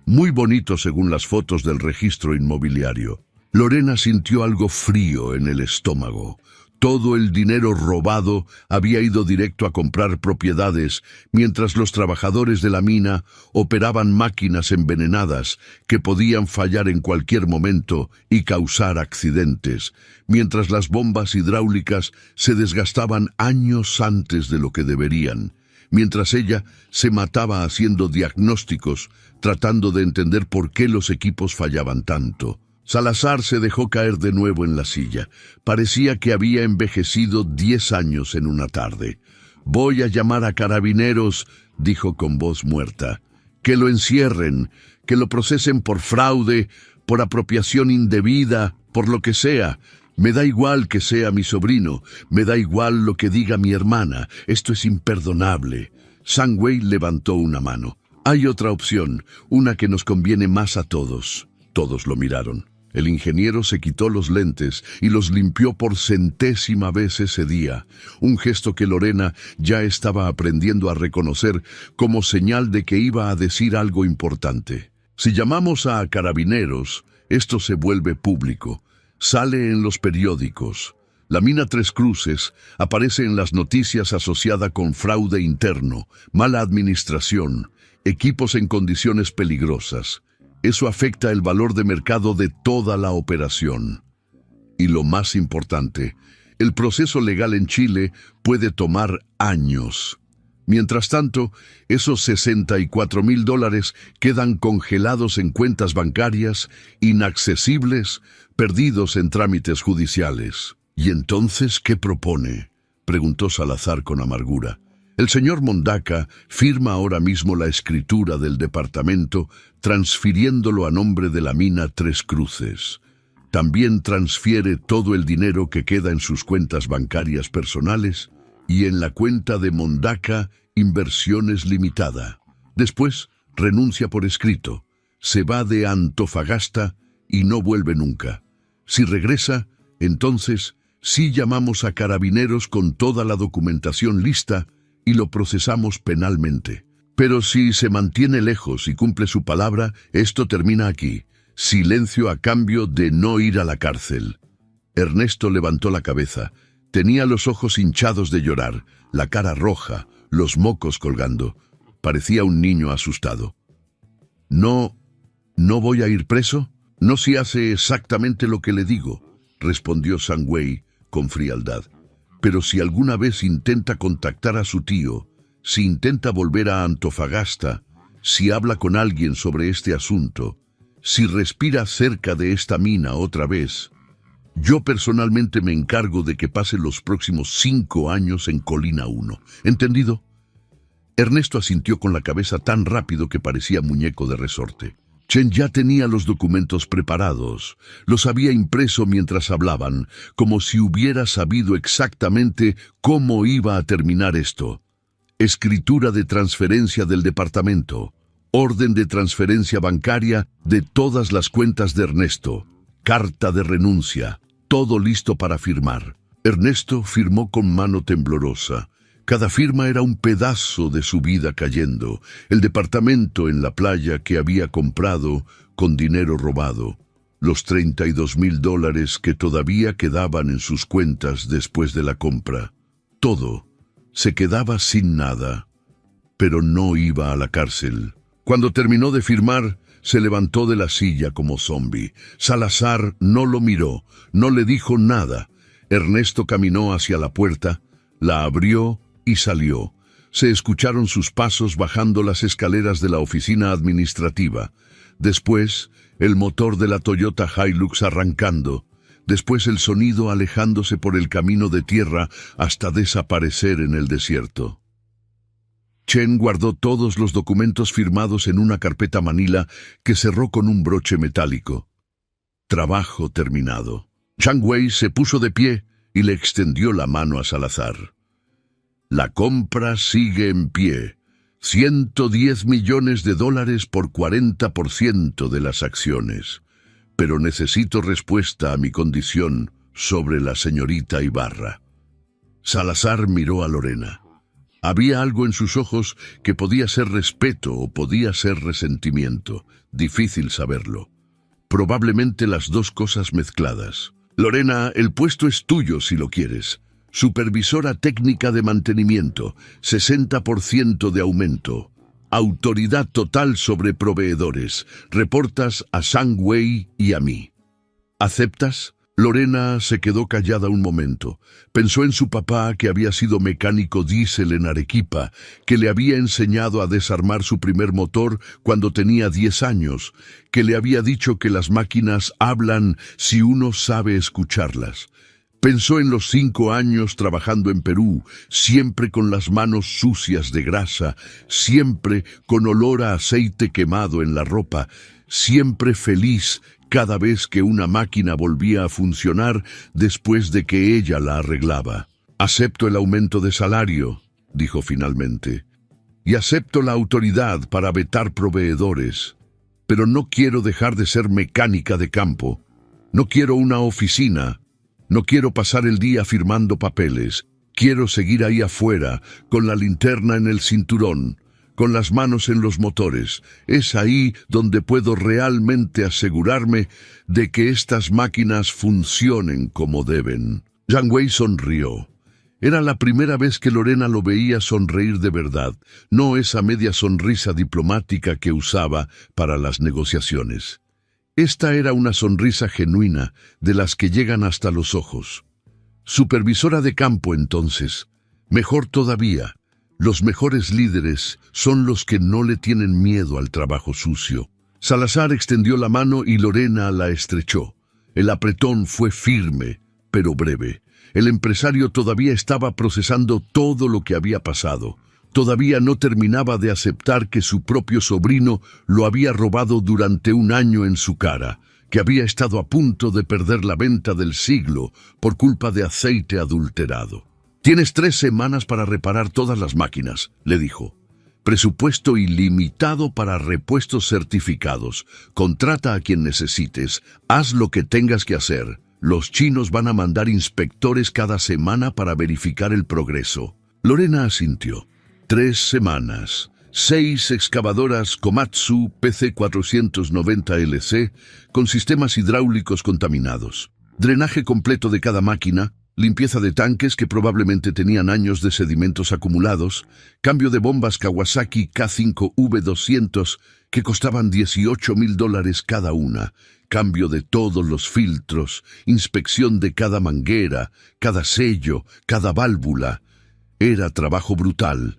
Speaker 1: Muy bonito según las fotos del registro inmobiliario. Lorena sintió algo frío en el estómago. Todo el dinero robado había ido directo a comprar propiedades, mientras los trabajadores de la mina operaban máquinas envenenadas que podían fallar en cualquier momento y causar accidentes, mientras las bombas hidráulicas se desgastaban años antes de lo que deberían, mientras ella se mataba haciendo diagnósticos, tratando de entender por qué los equipos fallaban tanto. Salazar se dejó caer de nuevo en la silla. Parecía que había envejecido 10 años en una tarde. «Voy a llamar a carabineros», dijo con voz muerta. «Que lo encierren, que lo procesen por fraude, por apropiación indebida, por lo que sea. Me da igual que sea mi sobrino, me da igual lo que diga mi hermana. Esto es imperdonable». Sang Wei levantó una mano. «Hay otra opción, una que nos conviene más a todos». Todos lo miraron. El ingeniero se quitó los lentes y los limpió por 100ª vez ese día, un gesto que Lorena ya estaba aprendiendo a reconocer como señal de que iba a decir algo importante. Si llamamos a carabineros, esto se vuelve público, sale en los periódicos. La mina Tres Cruces aparece en las noticias asociada con fraude interno, mala administración, equipos en condiciones peligrosas. Eso afecta el valor de mercado de toda la operación. Y lo más importante, el proceso legal en Chile puede tomar años. Mientras tanto, esos $64,000 quedan congelados en cuentas bancarias, inaccesibles, perdidos en trámites judiciales. ¿Y entonces qué propone?, preguntó Salazar con amargura. El señor Mondaca firma ahora mismo la escritura del departamento, transfiriéndolo a nombre de la mina Tres Cruces. También transfiere todo el dinero que queda en sus cuentas bancarias personales y en la cuenta de Mondaca Inversiones Limitada. Después renuncia por escrito, se va de Antofagasta y no vuelve nunca. Si regresa, entonces sí llamamos a Carabineros con toda la documentación lista y lo procesamos penalmente. Pero si se mantiene lejos y cumple su palabra, esto termina aquí. Silencio a cambio de no ir a la cárcel. Ernesto levantó la cabeza. Tenía los ojos hinchados de llorar, la cara roja, los mocos colgando. Parecía un niño asustado. ¿No voy a ir preso? No si hace exactamente lo que le digo, respondió Sangüey con frialdad. Pero si alguna vez intenta contactar a su tío, si intenta volver a Antofagasta, si habla con alguien sobre este asunto, si respira cerca de esta mina otra vez, yo personalmente me encargo de que pase los próximos 5 años en Colina 1. ¿Entendido? Ernesto asintió con la cabeza tan rápido que parecía muñeco de resorte. Chen ya tenía los documentos preparados. Los había impreso mientras hablaban, como si hubiera sabido exactamente cómo iba a terminar esto. Escritura de transferencia del departamento. Orden de transferencia bancaria de todas las cuentas de Ernesto. Carta de renuncia. Todo listo para firmar. Ernesto firmó con mano temblorosa. Cada firma era un pedazo de su vida cayendo. El departamento en la playa que había comprado con dinero robado. Los $32,000 que todavía quedaban en sus cuentas después de la compra. Todo. Se quedaba sin nada. Pero no iba a la cárcel. Cuando terminó de firmar, se levantó de la silla como zombi. Salazar no lo miró, no le dijo nada. Ernesto caminó hacia la puerta, la abrió y salió. Se escucharon sus pasos bajando las escaleras de la oficina administrativa. Después, el motor de la Toyota Hilux arrancando. Después el sonido alejándose por el camino de tierra hasta desaparecer en el desierto. Chen guardó todos los documentos firmados en una carpeta manila que cerró con un broche metálico. Trabajo terminado. Sangüey se puso de pie y le extendió la mano a Salazar. La compra sigue en pie. $110 millones por 40% de las acciones. Pero necesito respuesta a mi condición sobre la señorita Ibarra. Salazar miró a Lorena. Había algo en sus ojos que podía ser respeto o podía ser resentimiento. Difícil saberlo. Probablemente las dos cosas mezcladas. Lorena, el puesto es tuyo si lo quieres. Supervisora técnica de mantenimiento, 60% de aumento. Autoridad total sobre proveedores. Reportas a Sangüey y a mí. ¿Aceptas? Lorena se quedó callada un momento. Pensó en su papá, que había sido mecánico diésel en Arequipa, que le había enseñado a desarmar su primer motor cuando tenía 10 años, que le había dicho que las máquinas hablan si uno sabe escucharlas. Pensó en los 5 años trabajando en Perú, siempre con las manos sucias de grasa, siempre con olor a aceite quemado en la ropa, siempre feliz cada vez que una máquina volvía a funcionar después de que ella la arreglaba. Acepto el aumento de salario, dijo finalmente, y acepto la autoridad para vetar proveedores, pero no quiero dejar de ser mecánica de campo. No quiero una oficina. No quiero pasar el día firmando papeles. Quiero seguir ahí afuera, con la linterna en el cinturón, con las manos en los motores. Es ahí donde puedo realmente asegurarme de que estas máquinas funcionen como deben. Sangüey sonrió. Era la primera vez que Lorena lo veía sonreír de verdad, no esa media sonrisa diplomática que usaba para las negociaciones. Esta era una sonrisa genuina, de las que llegan hasta los ojos. Supervisora de campo, entonces. Mejor todavía, los mejores líderes son los que no le tienen miedo al trabajo sucio. Salazar extendió la mano y Lorena la estrechó. El apretón fue firme, pero breve. El empresario todavía estaba procesando todo lo que había pasado. Todavía no terminaba de aceptar que su propio sobrino lo había robado durante un año en su cara, que había estado a punto de perder la venta del siglo por culpa de aceite adulterado. «Tienes 3 semanas para reparar todas las máquinas», le dijo. «Presupuesto ilimitado para repuestos certificados. Contrata a quien necesites. Haz lo que tengas que hacer. Los chinos van a mandar inspectores cada semana para verificar el progreso». Lorena asintió. 3 semanas. 6 excavadoras Komatsu PC490LC con sistemas hidráulicos contaminados. Drenaje completo de cada máquina, limpieza de tanques que probablemente tenían años de sedimentos acumulados, cambio de bombas Kawasaki K5V200 que costaban $18,000 cada una, cambio de todos los filtros, inspección de cada manguera, cada sello, cada válvula. Era trabajo brutal,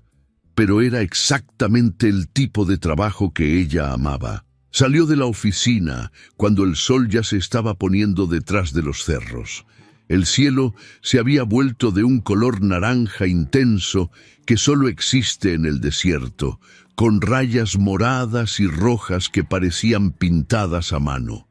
Speaker 1: pero era exactamente el tipo de trabajo que ella amaba. Salió de la oficina cuando el sol ya se estaba poniendo detrás de los cerros. El cielo se había vuelto de un color naranja intenso que solo existe en el desierto, con rayas moradas y rojas que parecían pintadas a mano.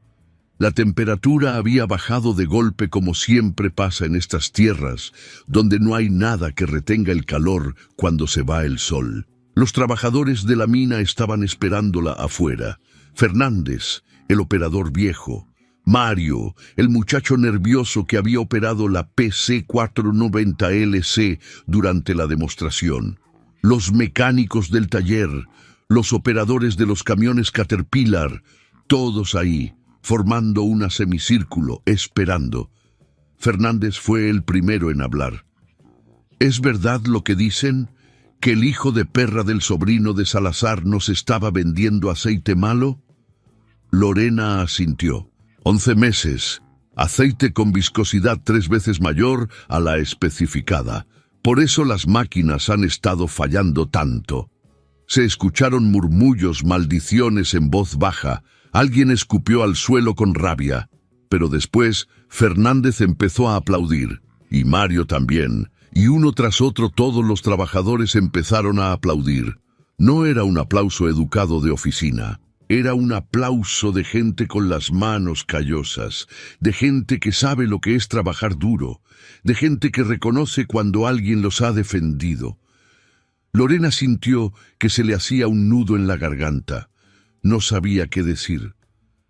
Speaker 1: La temperatura había bajado de golpe como siempre pasa en estas tierras, donde no hay nada que retenga el calor cuando se va el sol. Los trabajadores de la mina estaban esperándola afuera. Fernández, el operador viejo. Mario, el muchacho nervioso que había operado la PC490LC durante la demostración. Los mecánicos del taller, los operadores de los camiones Caterpillar, todos ahí, formando un semicírculo, esperando. Fernández fue el primero en hablar. ¿Es verdad lo que dicen? ¿Que el hijo de perra del sobrino de Salazar nos estaba vendiendo aceite malo? Lorena asintió. 11 meses. Aceite con viscosidad 3 veces mayor a la especificada. Por eso las máquinas han estado fallando tanto. Se escucharon murmullos, maldiciones en voz baja. Alguien escupió al suelo con rabia, pero después Fernández empezó a aplaudir, y Mario también, y uno tras otro todos los trabajadores empezaron a aplaudir. No era un aplauso educado de oficina, era un aplauso de gente con las manos callosas, de gente que sabe lo que es trabajar duro, de gente que reconoce cuando alguien los ha defendido. Lorena sintió que se le hacía un nudo en la garganta. No sabía qué decir.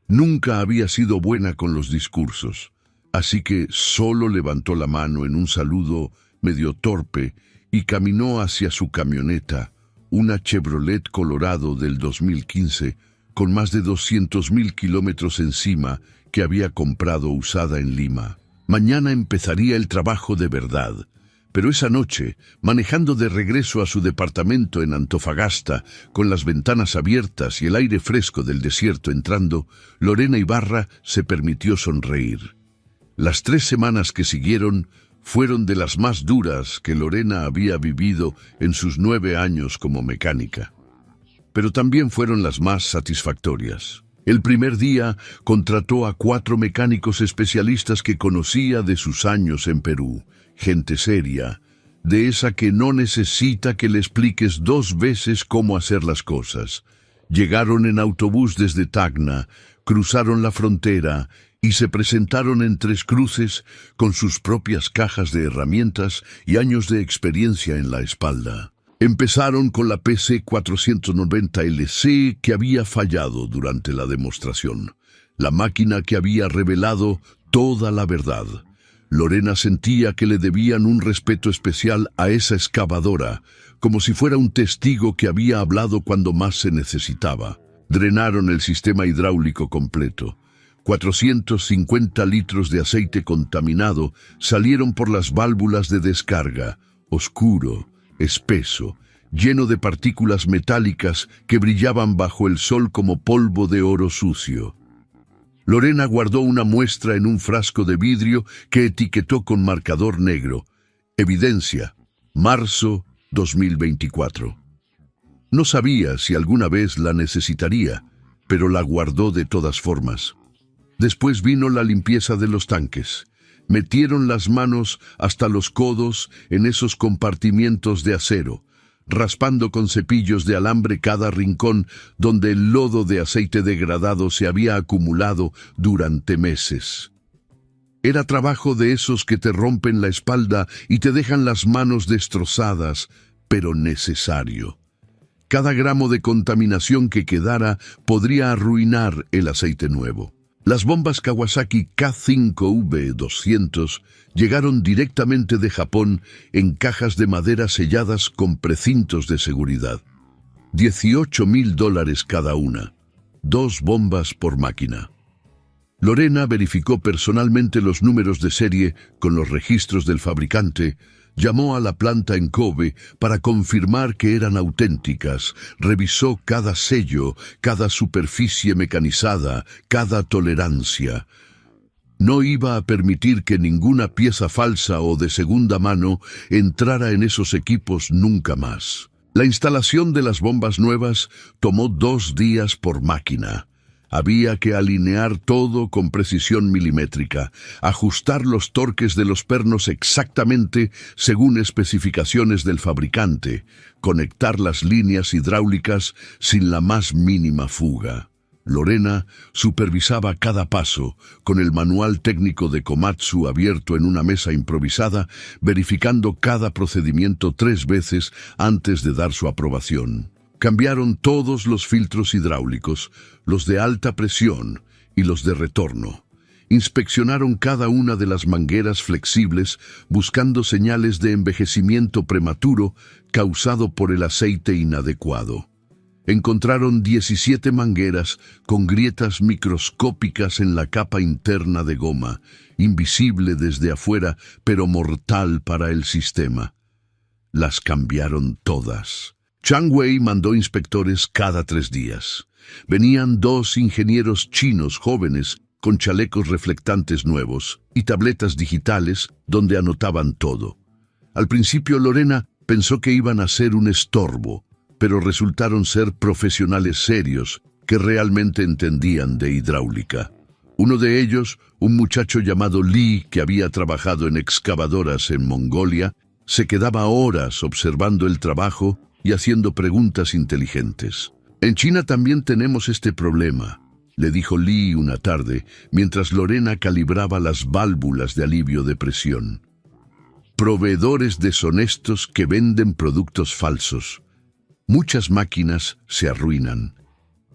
Speaker 1: Nunca había sido buena con los discursos, así que solo levantó la mano en un saludo medio torpe y caminó hacia su camioneta, una Chevrolet Colorado del 2015, con más de 200,000 kilómetros encima que había comprado usada en Lima. Mañana empezaría el trabajo de verdad. Pero esa noche, manejando de regreso a su departamento en Antofagasta, con las ventanas abiertas y el aire fresco del desierto entrando, Lorena Ibarra se permitió sonreír. Las 3 semanas que siguieron fueron de las más duras que Lorena había vivido en sus 9 años como mecánica. Pero también fueron las más satisfactorias. El primer día contrató a 4 mecánicos especialistas que conocía de sus años en Perú. Gente seria, de esa que no necesita que le expliques 2 veces cómo hacer las cosas. Llegaron en autobús desde Tacna, cruzaron la frontera y se presentaron en Tres Cruces con sus propias cajas de herramientas y años de experiencia en la espalda. Empezaron con la PC490LC que había fallado durante la demostración, la máquina que había revelado toda la verdad. Lorena sentía que le debían un respeto especial a esa excavadora, como si fuera un testigo que había hablado cuando más se necesitaba. Drenaron el sistema hidráulico completo. 450 litros de aceite contaminado salieron por las válvulas de descarga, oscuro, espeso, lleno de partículas metálicas que brillaban bajo el sol como polvo de oro sucio. Lorena guardó una muestra en un frasco de vidrio que etiquetó con marcador negro. Evidencia, marzo 2024. No sabía si alguna vez la necesitaría, pero la guardó de todas formas. Después vino la limpieza de los tanques. Metieron las manos hasta los codos en esos compartimientos de acero, raspando con cepillos de alambre cada rincón donde el lodo de aceite degradado se había acumulado durante meses. Era trabajo de esos que te rompen la espalda y te dejan las manos destrozadas, pero necesario. Cada gramo de contaminación que quedara podría arruinar el aceite nuevo. Las bombas Kawasaki K5V200 llegaron directamente de Japón en cajas de madera selladas con precintos de seguridad. $18,000 cada una. 2 bombas por máquina. Lorena verificó personalmente los números de serie con los registros del fabricante, llamó a la planta en Kobe para confirmar que eran auténticas, revisó cada sello, cada superficie mecanizada, cada tolerancia. No iba a permitir que ninguna pieza falsa o de segunda mano entrara en esos equipos nunca más. La instalación de las bombas nuevas tomó 2 días por máquina. Había que alinear todo con precisión milimétrica, ajustar los torques de los pernos exactamente según especificaciones del fabricante, conectar las líneas hidráulicas sin la más mínima fuga. Lorena supervisaba cada paso, con el manual técnico de Komatsu abierto en una mesa improvisada, verificando cada procedimiento 3 veces antes de dar su aprobación. Cambiaron todos los filtros hidráulicos, los de alta presión y los de retorno. Inspeccionaron cada una de las mangueras flexibles buscando señales de envejecimiento prematuro causado por el aceite inadecuado. Encontraron 17 mangueras con grietas microscópicas en la capa interna de goma, invisible desde afuera, pero mortal para el sistema. Las cambiaron todas. Chang Wei mandó inspectores cada 3 días. Venían 2 ingenieros chinos jóvenes con chalecos reflectantes nuevos y tabletas digitales donde anotaban todo. Al principio Lorena pensó que iban a ser un estorbo, pero resultaron ser profesionales serios que realmente entendían de hidráulica. Uno de ellos, un muchacho llamado Lee, que había trabajado en excavadoras en Mongolia, se quedaba horas observando el trabajo y haciendo preguntas inteligentes. En China también tenemos este problema, le dijo Lee una tarde, mientras Lorena calibraba las válvulas de alivio de presión. Proveedores deshonestos que venden productos falsos. Muchas máquinas se arruinan,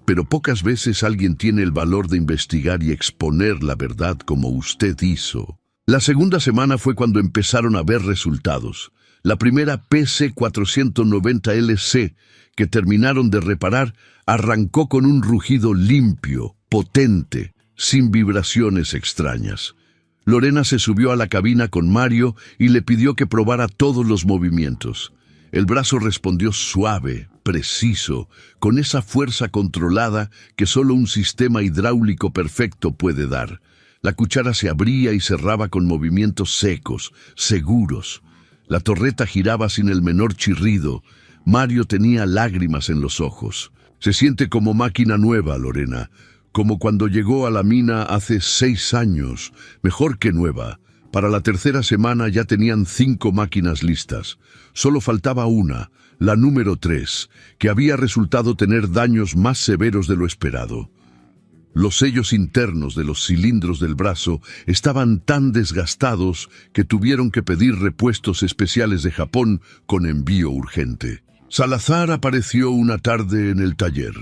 Speaker 1: pero pocas veces alguien tiene el valor de investigar y exponer la verdad como usted hizo. La segunda semana fue cuando empezaron a ver resultados. La primera PC490LC, que terminaron de reparar, arrancó con un rugido limpio, potente, sin vibraciones extrañas. Lorena se subió a la cabina con Mario y le pidió que probara todos los movimientos. El brazo respondió suave, preciso, con esa fuerza controlada que solo un sistema hidráulico perfecto puede dar. La cuchara se abría y cerraba con movimientos secos, seguros. La torreta giraba sin el menor chirrido. Mario tenía lágrimas en los ojos. Se siente como máquina nueva, Lorena, como cuando llegó a la mina hace 6 años, mejor que nueva. Para la tercera semana ya tenían 5 máquinas listas. Solo faltaba una, la número 3, que había resultado tener daños más severos de lo esperado. Los sellos internos de los cilindros del brazo estaban tan desgastados que tuvieron que pedir repuestos especiales de Japón con envío urgente. Salazar apareció una tarde en el taller.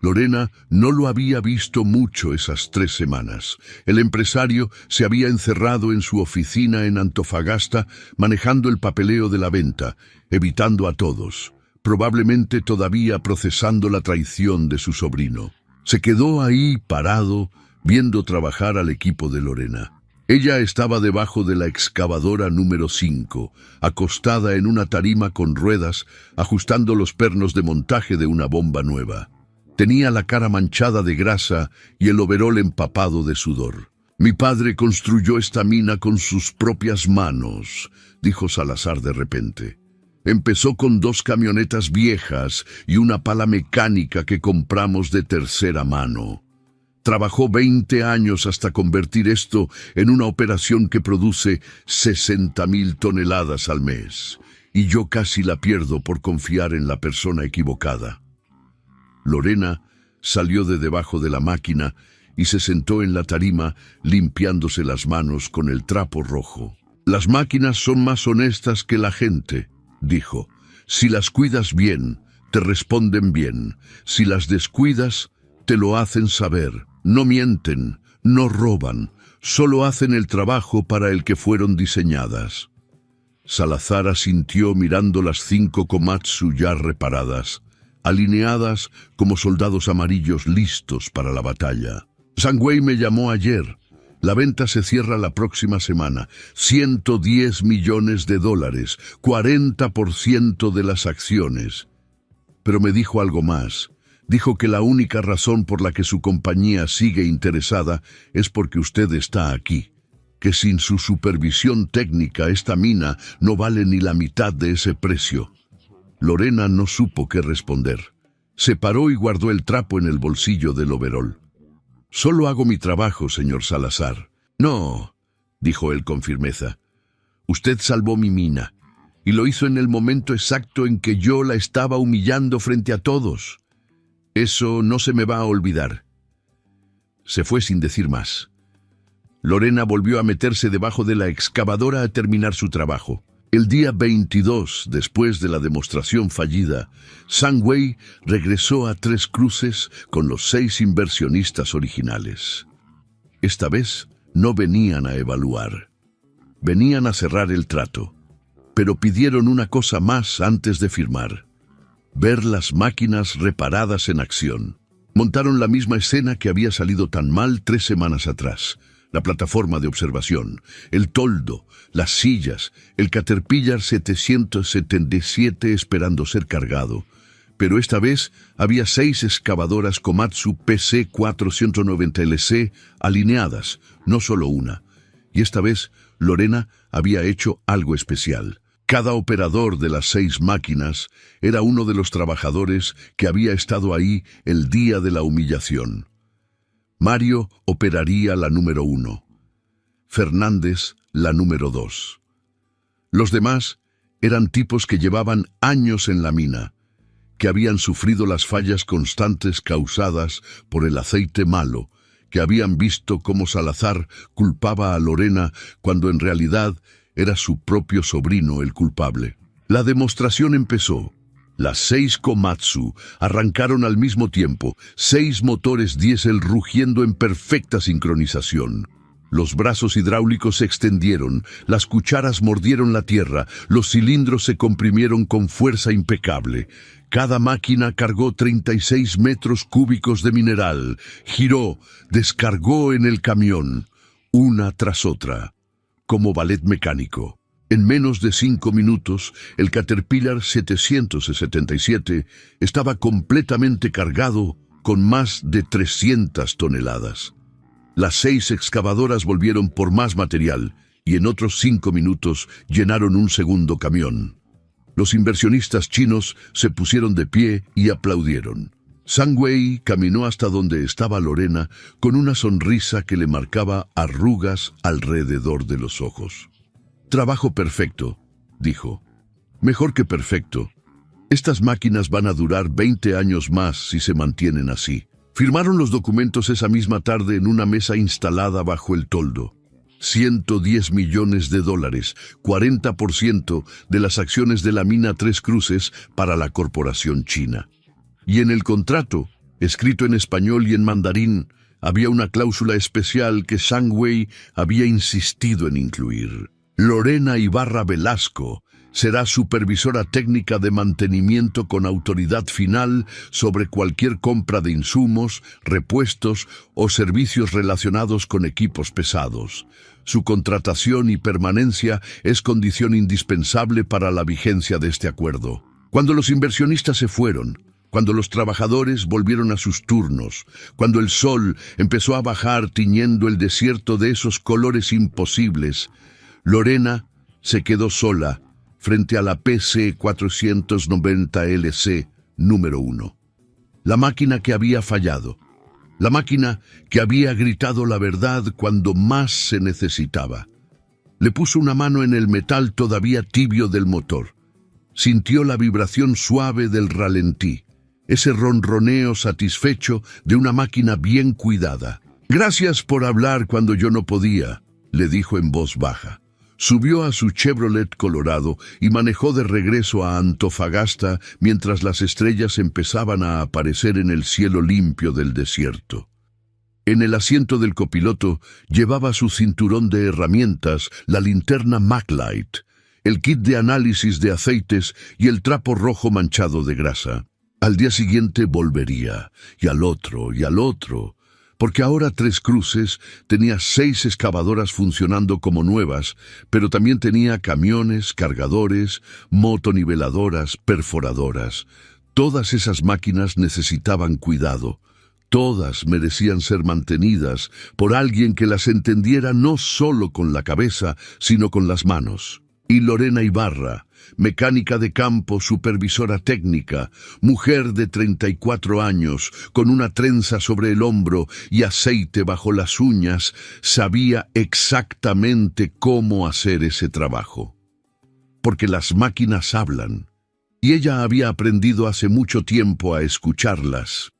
Speaker 1: Lorena no lo había visto mucho esas 3 semanas. El empresario se había encerrado en su oficina en Antofagasta, manejando el papeleo de la venta, evitando a todos, probablemente todavía procesando la traición de su sobrino. Se quedó ahí parado, viendo trabajar al equipo de Lorena. Ella estaba debajo de la excavadora número 5, acostada en una tarima con ruedas, ajustando los pernos de montaje de una bomba nueva. Tenía la cara manchada de grasa y el overol empapado de sudor. «Mi padre construyó esta mina con sus propias manos», dijo Salazar de repente. «Empezó con 2 camionetas viejas y una pala mecánica que compramos de tercera mano. Trabajó 20 años hasta convertir esto en una operación que produce 60.000 toneladas al mes. Y yo casi la pierdo por confiar en la persona equivocada». Lorena salió de debajo de la máquina y se sentó en la tarima limpiándose las manos con el trapo rojo. «Las máquinas son más honestas que la gente», dijo. «Si las cuidas bien, te responden bien. Si las descuidas, te lo hacen saber. No mienten, no roban, solo hacen el trabajo para el que fueron diseñadas». Salazar asintió mirando las 5 Komatsu ya reparadas, alineadas como soldados amarillos listos para la batalla. «Sangwei me llamó ayer. La venta se cierra la próxima semana. $110 millones, 40% de las acciones». Pero me dijo algo más. Dijo que la única razón por la que su compañía sigue interesada es porque usted está aquí. Que sin su supervisión técnica esta mina no vale ni la mitad de ese precio. Lorena no supo qué responder. Se paró y guardó el trapo en el bolsillo del overol. «Solo hago mi trabajo, señor Salazar». «No», dijo él con firmeza. «Usted salvó mi mina, y lo hizo en el momento exacto en que yo la estaba humillando frente a todos. Eso no se me va a olvidar». Se fue sin decir más. Lorena volvió a meterse debajo de la excavadora a terminar su trabajo. El día 22, después de la demostración fallida, Sangwei regresó a Tres Cruces con los 6 inversionistas originales. Esta vez no venían a evaluar. Venían a cerrar el trato. Pero pidieron una cosa más antes de firmar: ver las máquinas reparadas en acción. Montaron la misma escena que había salido tan mal 3 semanas atrás. La plataforma de observación, el toldo, las sillas, el Caterpillar 777 esperando ser cargado. Pero esta vez había 6 excavadoras Komatsu PC490LC alineadas, no solo una. Y esta vez Lorena había hecho algo especial. Cada operador de las 6 máquinas era uno de los trabajadores que había estado ahí el día de la humillación. Mario operaría la número 1. Fernández la número 2. Los demás eran tipos que llevaban años en la mina, que habían sufrido las fallas constantes causadas por el aceite malo, que habían visto cómo Salazar culpaba a Lorena cuando en realidad era su propio sobrino el culpable. La demostración empezó. Las 6 Komatsu arrancaron al mismo tiempo, 6 motores diésel rugiendo en perfecta sincronización. Los brazos hidráulicos se extendieron, las cucharas mordieron la tierra, los cilindros se comprimieron con fuerza impecable. Cada máquina cargó 36 metros cúbicos de mineral, giró, descargó en el camión, una tras otra, como ballet mecánico. En menos de 5 minutos, el Caterpillar 777 estaba completamente cargado con más de 300 toneladas. Las 6 excavadoras volvieron por más material y en otros 5 minutos llenaron un segundo camión. Los inversionistas chinos se pusieron de pie y aplaudieron. Sangwei caminó hasta donde estaba Lorena con una sonrisa que le marcaba arrugas alrededor de los ojos. «Trabajo perfecto», dijo. «Mejor que perfecto. Estas máquinas van a durar 20 años más si se mantienen así». Firmaron los documentos esa misma tarde en una mesa instalada bajo el toldo. $110 millones, 40% de las acciones de la mina Tres Cruces para la corporación china. Y en el contrato, escrito en español y en mandarín, había una cláusula especial que Sangwei había insistido en incluir. Lorena Ibarra Velasco será supervisora técnica de mantenimiento con autoridad final sobre cualquier compra de insumos, repuestos o servicios relacionados con equipos pesados. Su contratación y permanencia es condición indispensable para la vigencia de este acuerdo. Cuando los inversionistas se fueron, cuando los trabajadores volvieron a sus turnos, cuando el sol empezó a bajar tiñendo el desierto de esos colores imposibles, Lorena se quedó sola frente a la PC 490LC número 1. La máquina que había fallado, la máquina que había gritado la verdad cuando más se necesitaba. Le puso una mano en el metal todavía tibio del motor. Sintió la vibración suave del ralentí, ese ronroneo satisfecho de una máquina bien cuidada. «Gracias por hablar cuando yo no podía», le dijo en voz baja. Subió a su Chevrolet Colorado y manejó de regreso a Antofagasta mientras las estrellas empezaban a aparecer en el cielo limpio del desierto. En el asiento del copiloto llevaba su cinturón de herramientas, la linterna MacLight, el kit de análisis de aceites y el trapo rojo manchado de grasa. Al día siguiente volvería, y al otro, porque ahora Tres Cruces tenía 6 excavadoras funcionando como nuevas, pero también tenía camiones, cargadores, motoniveladoras, perforadoras. Todas esas máquinas necesitaban cuidado. Todas merecían ser mantenidas por alguien que las entendiera no solo con la cabeza, sino con las manos. Y Lorena Ibarra, mecánica de campo, supervisora técnica, mujer de 34 años, con una trenza sobre el hombro y aceite bajo las uñas, sabía exactamente cómo hacer ese trabajo. Porque las máquinas hablan, y ella había aprendido hace mucho tiempo a escucharlas.